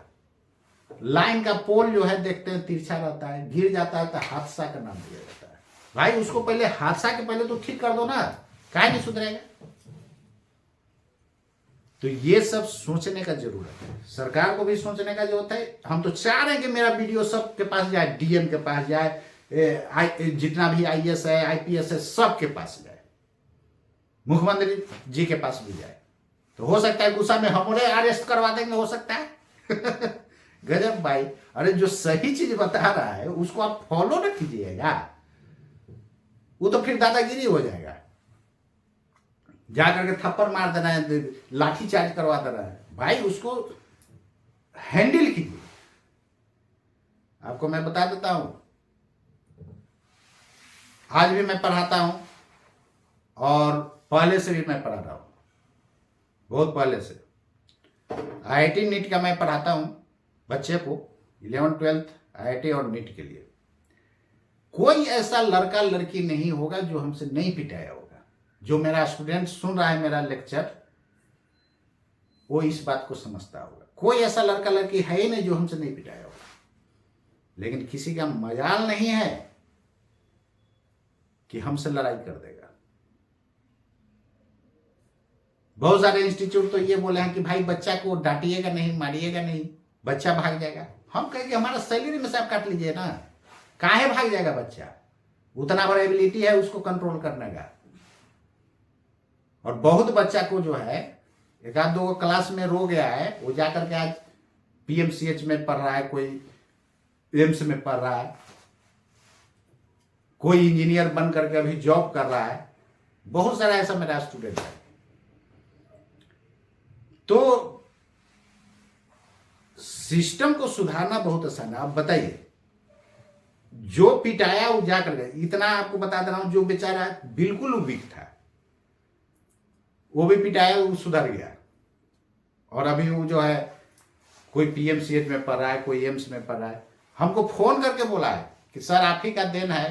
लाइन का पोल जो है देखते हैं तिरछा रहता है, गिर जाता है तो हादसा का नाम दिया जाता है। भाई उसको पहले हादसा के पहले तो ठीक कर दो ना, काहे नहीं सुधरेगा? तो ये सब सोचने का जरूरत है, सरकार को भी सोचने का जरूरत है। हम तो चाह रहे हैं कि मेरा वीडियो सबके पास जाए, डीएम के पास जाए, जितना भी आईएएस है आईपीएस है सबके पास जाए, मुख्यमंत्री जी के पास भी जाए। तो हो सकता है गुस्सा में हमारे अरेस्ट करवा देंगे, हो सकता है। गजब भाई। अरे जो सही चीज बता रहा है उसको आप फॉलो न कीजिएगा, वो तो फिर दादागिरी हो जाएगा। जाकर के थप्पड़ मार देना है, लाठी चार्ज करवा देना है, भाई उसको हैंडल कीजिए। आपको मैं बता देता हूं, आज भी मैं पढ़ाता हूं और पहले से भी मैं पढ़ा रहा हूं, बहुत पहले से। आईआईटी नीट का मैं पढ़ाता हूं बच्चे को, 11th 12th आईआईटी और नीट के लिए। कोई ऐसा लड़का लड़की नहीं होगा जो हमसे नहीं पिटाया होगा। जो मेरा स्टूडेंट सुन रहा है मेरा लेक्चर, वो इस बात को समझता होगा। कोई ऐसा लड़का लड़की है ही नहीं जो हमसे नहीं पिटाया होगा। लेकिन किसी का मजाल नहीं है कि हमसे लड़ाई कर देगा। बहुत सारे इंस्टीट्यूट तो ये बोले हैं कि भाई बच्चा को डांटिएगा नहीं, मारिएगा नहीं, बच्चा भाग जाएगा। हम कहेंगे हमारा सैलरी में से आप काट लीजिए ना, काहे भाग जाएगा बच्चा? उतना बड़ा एबिलिटी है उसको कंट्रोल करने का। और बहुत बच्चा को जो है 1-2 क्लास में रो गया है, वो जाकर के आज पीएमसीएच में पढ़ रहा है, कोई एम्स में पढ़ रहा है, कोई इंजीनियर बन करके अभी जॉब कर रहा है। बहुत सारा ऐसा मेरा स्टूडेंट है। तो सिस्टम को सुधारना बहुत आसान है। आप बताइए, जो पिटाया वो जाकर गया। इतना आपको बता दे रहा हूं, जो बेचारा बिल्कुल वीक था वो भी पिटाया, वो सुधर गया। और अभी वो जो है कोई पीएमसीएच में पढ़ रहा है, कोई एम्स में पढ़ रहा है। हमको फोन करके बोला है कि सर आप ही का देन है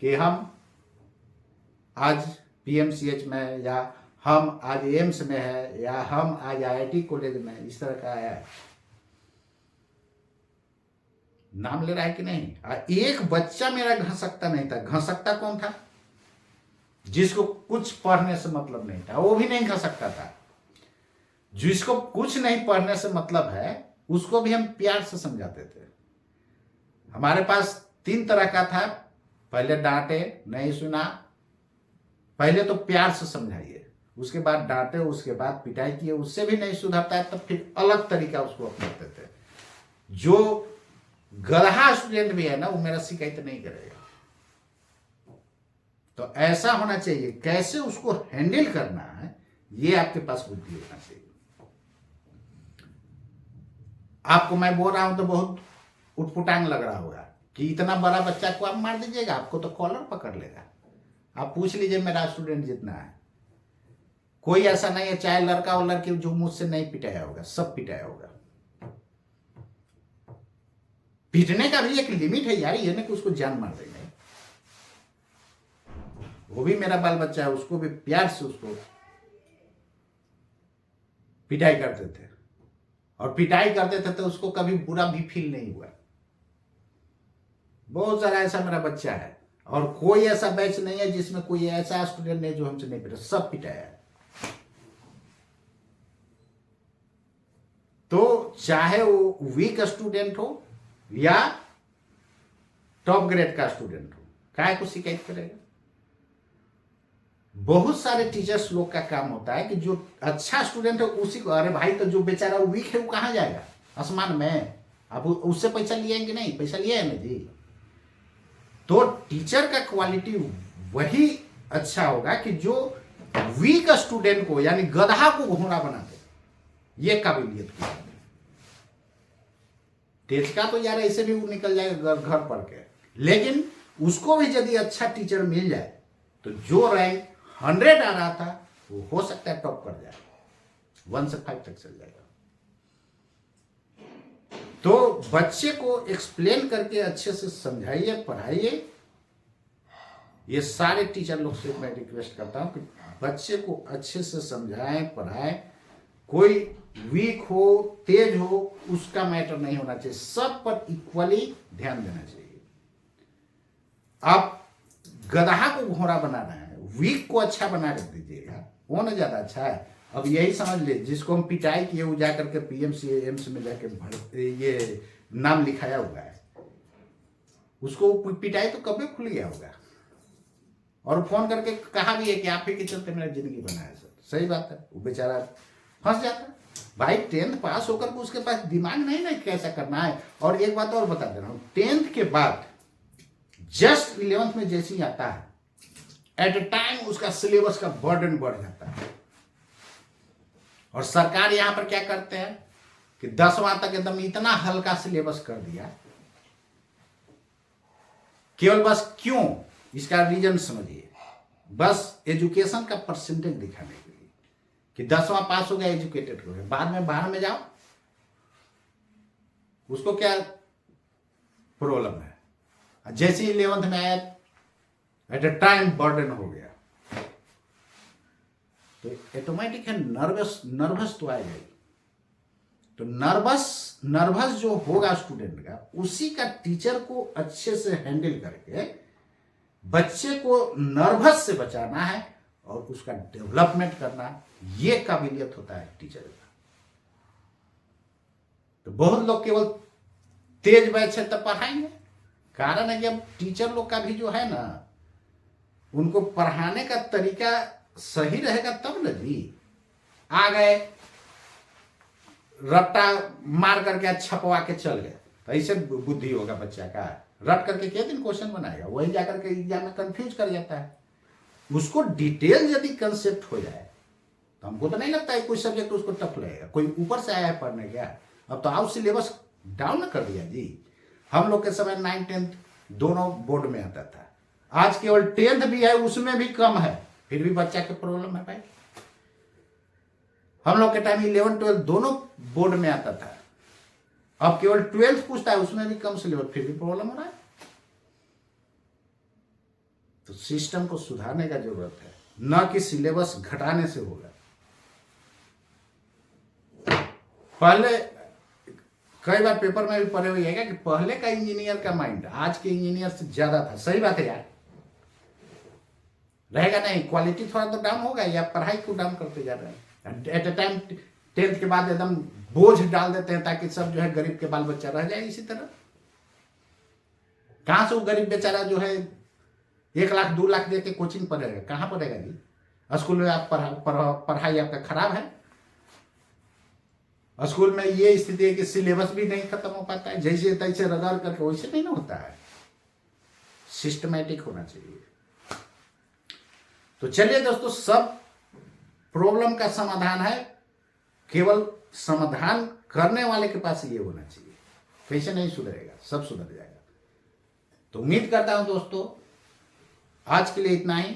कि हम आज पीएमसीएच में, या हम आज एम्स में है, या हम आज आईआईटी कॉलेज में, इस तरह का आया है। नाम ले रहा है कि नहीं? एक बच्चा मेरा घसकता नहीं था। घसकता कौन था? जिसको कुछ पढ़ने से मतलब नहीं था, वो भी नहीं घसकता था। जिसको कुछ नहीं पढ़ने से मतलब है उसको भी हम प्यार से समझाते थे। हमारे पास 3 तरह का था। पहले डांटे, नहीं सुना, पहले तो प्यार से समझाइए, उसके बाद डांटे, उसके बाद पिटाई किए, उससे भी नहीं सुधरता है तब फिर अलग तरीका उसको अपनाते थे। जो गधा स्टूडेंट भी है ना, वो मेरा शिकायत नहीं करेगा। तो ऐसा होना चाहिए। कैसे उसको हैंडल करना है, ये आपके पास बुद्धि होना चाहिए। आपको मैं बोल रहा हूं तो बहुत उटपुटांग लग रहा होगा कि इतना बड़ा बच्चा को आप मार दीजिएगा, आपको तो कॉलर पकड़ लेगा। आप पूछ लीजिए मेरा स्टूडेंट जितना है, कोई ऐसा नहीं है चाहे लड़का और लड़की जो मुझसे नहीं पिटाया होगा, सब पिटाया होगा। पीटने का भी एक लिमिट है यार, ये नहीं कि उसको जान मार देंगे। वो भी मेरा बाल बच्चा है, उसको भी प्यार से उसको पिटाई करते थे, और पिटाई करते थे तो उसको कभी बुरा भी फील नहीं हुआ। बहुत सारा ऐसा मेरा बच्चा है, और कोई ऐसा बैच नहीं है जिसमें कोई ऐसा स्टूडेंट नहीं जो हमसे नहीं पिटा, सब पिटाया है। तो चाहे वो वीक स्टूडेंट हो या टॉप ग्रेड का स्टूडेंट हो, काहे को शिकायत करेगा। बहुत सारे टीचर्स लोग का काम होता है कि जो अच्छा स्टूडेंट है उसी को, अरे भाई तो जो बेचारा वीक है वो कहां जाएगा आसमान में, आप उससे पैसा लिएंगे नहीं, पैसा लिया है ना जी। तो टीचर का क्वालिटी वही अच्छा होगा कि जो वीक स्टूडेंट को यानी गधा को घोड़ा बना दे, ये काबिलियत की। तेज का तो यार ऐसे भी वो निकल जाएगा घर पढ़ के, लेकिन उसको भी यदि अच्छा टीचर मिल जाए तो जो रैंक 100 आ रहा था वो हो सकता है टॉप कर जाए, 1 से 5 तक चल जाएगा। तो बच्चे को एक्सप्लेन करके अच्छे से समझाइए, पढ़ाइए। ये सारे टीचर लोग से मैं रिक्वेस्ट करता हूं कि बच्चे को अच्छे से समझाएं, पढ़ाएं। कोई वीक हो, तेज हो, उसका मैटर नहीं होना चाहिए, सब पर इक्वली ध्यान देना चाहिए। आप गधा को घोड़ा बना रहे हैं, वीक को अच्छा बना कर दीजिएगा, वो ना ज्यादा अच्छा है। अब यही समझ ले, जिसको हम पिटाई किए वो जाकर के पीएमसी एम्स में जाके ये नाम लिखाया हुआ है, उसको पिटाई तो कभी खुल गया होगा, और फोन करके कहा भी है कि आप ही के चलते मेरा जिंदगी बना है सर। सही बात है, वो बेचारा फंस जाता है। भाई 10th पास होकर के उसके पास दिमाग नहीं ना कैसा करना है। और एक बात और बता दे रहा हूं, 10th के बाद जस्ट 11th में जैसे ही आता है, एट ए टाइम उसका सिलेबस का बर्डन बढ़ जाता है। और सरकार यहां पर क्या करते हैं कि 10वां तक एकदम इतना हल्का सिलेबस कर दिया, केवल बस क्यों, इसका रीजन समझिए, बस एजुकेशन का परसेंटेज दिखाने के लिए कि 10वां पास हो गया, एजुकेटेड हो गया, बाद में 12 में जाओ उसको क्या प्रॉब्लम है। जैसे ही 11th में आया एट ए टाइम बर्डन हो गया, तो ऑटोमेटिक है नर्वस तो आएगा ही। तो नर्वस जो होगा स्टूडेंट का, उसी का टीचर को अच्छे से हैंडल करके बच्चे को नर्वस से बचाना है और उसका डेवलपमेंट करना, ये काबिलियत होता है टीचर का। तो बहुत लोग केवल तेज बैच है तब पढ़ाएंगे, कारण है कि अब टीचर लोग का भी जो है ना, उनको पढ़ाने का तरीका सही रहेगा तब न जी। आ गए रट्टा मार करके छपवा के चल गए, तो ऐसे बुद्धि होगा बच्चा का, रट करके क्या दिन क्वेश्चन बनाएगा, वही जाकर के एग्जाम में कंफ्यूज कर जाता है। उसको डिटेल यदि कंसेप्ट हो जाए तो हमको तो नहीं लगता है कोई सब्जेक्ट उसको टफ लगेगा। कोई ऊपर से आया है पढ़ने क्या, अब तो आउट सिलेबस डाउन कर दिया जी। हम लोग के समय 9th 10th दोनों बोर्ड में आता था, आज केवल 10th भी है, उसमें भी कम है, फिर भी बच्चा के प्रॉब्लम है भाई। हम लोग के टाइम 11th 12th दोनों बोर्ड में आता था, अब केवल 12th पूछता है, उसमें भी कम सिलेबस, फिर भी प्रॉब्लम हो रहा है। तो सिस्टम को सुधारने का जरूरत है, न कि सिलेबस घटाने से होगा। पहले कई बार पेपर में भी पढ़े हुए है कि पहले का इंजीनियर का माइंड आज के इंजीनियर से ज्यादा था। सही बात है यार, रहेगा नहीं, क्वालिटी थोड़ा तो डाउन होगा, या पढ़ाई को डाउन करते जा रहे हैं। एट ए टाइम 10th के बाद एकदम बोझ डाल देते हैं ताकि सब जो है गरीब के बाल बच्चा रह जाए। इसी तरह कहां से वो गरीब बेचारा जो है 1 लाख 2 लाख दे के कोचिंग पढ़ेगा, कहां पढ़ेगा जी। स्कूल में आप पढ़ाई आपका खराब है, स्कूल में ये स्थिति है कि सिलेबस भी नहीं खत्म हो पाता है, जैसे तैसे रगड़ करके, वैसे नहीं ना होता है, सिस्टमैटिक होना चाहिए। तो चलिए दोस्तों, सब प्रॉब्लम का समाधान है, केवल समाधान करने वाले के पास ये होना चाहिए। कैसे नहीं सुधरेगा, सब सुधर जाएगा। तो उम्मीद करता हूं दोस्तों आज के लिए इतना ही।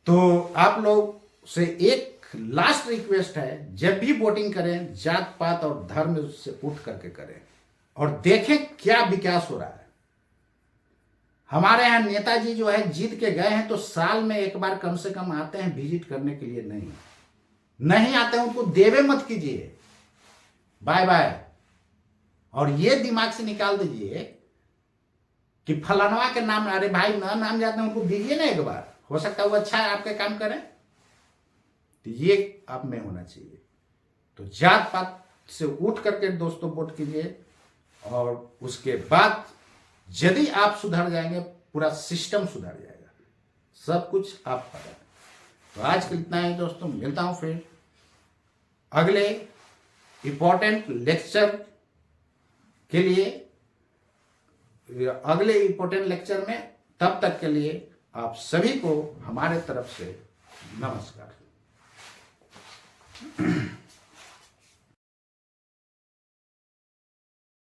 तो आप लोग से एक लास्ट रिक्वेस्ट है, जब भी वोटिंग करें जात पात और धर्म से उठ करके करें और देखें क्या विकास हो रहा है। हमारे यहाँ नेताजी जो है जीत के गए हैं तो साल में एक बार कम से कम आते हैं विजिट करने के लिए, नहीं आते हैं उनको देवे मत कीजिए, बाय बाय। और ये दिमाग से निकाल दीजिए कि फलानवा के नाम, अरे भाई ना नाम जाते हैं उनको दीजिए ना एक बार, हो सकता है वो अच्छा है आपके काम करें। तो ये आप में होना चाहिए। तो जात पात से उठ करके दोस्तों वोट कीजिए और उसके बाद यदि आप सुधर जाएंगे पूरा सिस्टम सुधर जाएगा, सब कुछ आप पता है। तो आज के इतना ही दोस्तों, मिलता हूं फिर अगले इंपॉर्टेंट लेक्चर के लिए, अगले इंपॉर्टेंट लेक्चर में। तब तक के लिए आप सभी को हमारे तरफ से नमस्कार।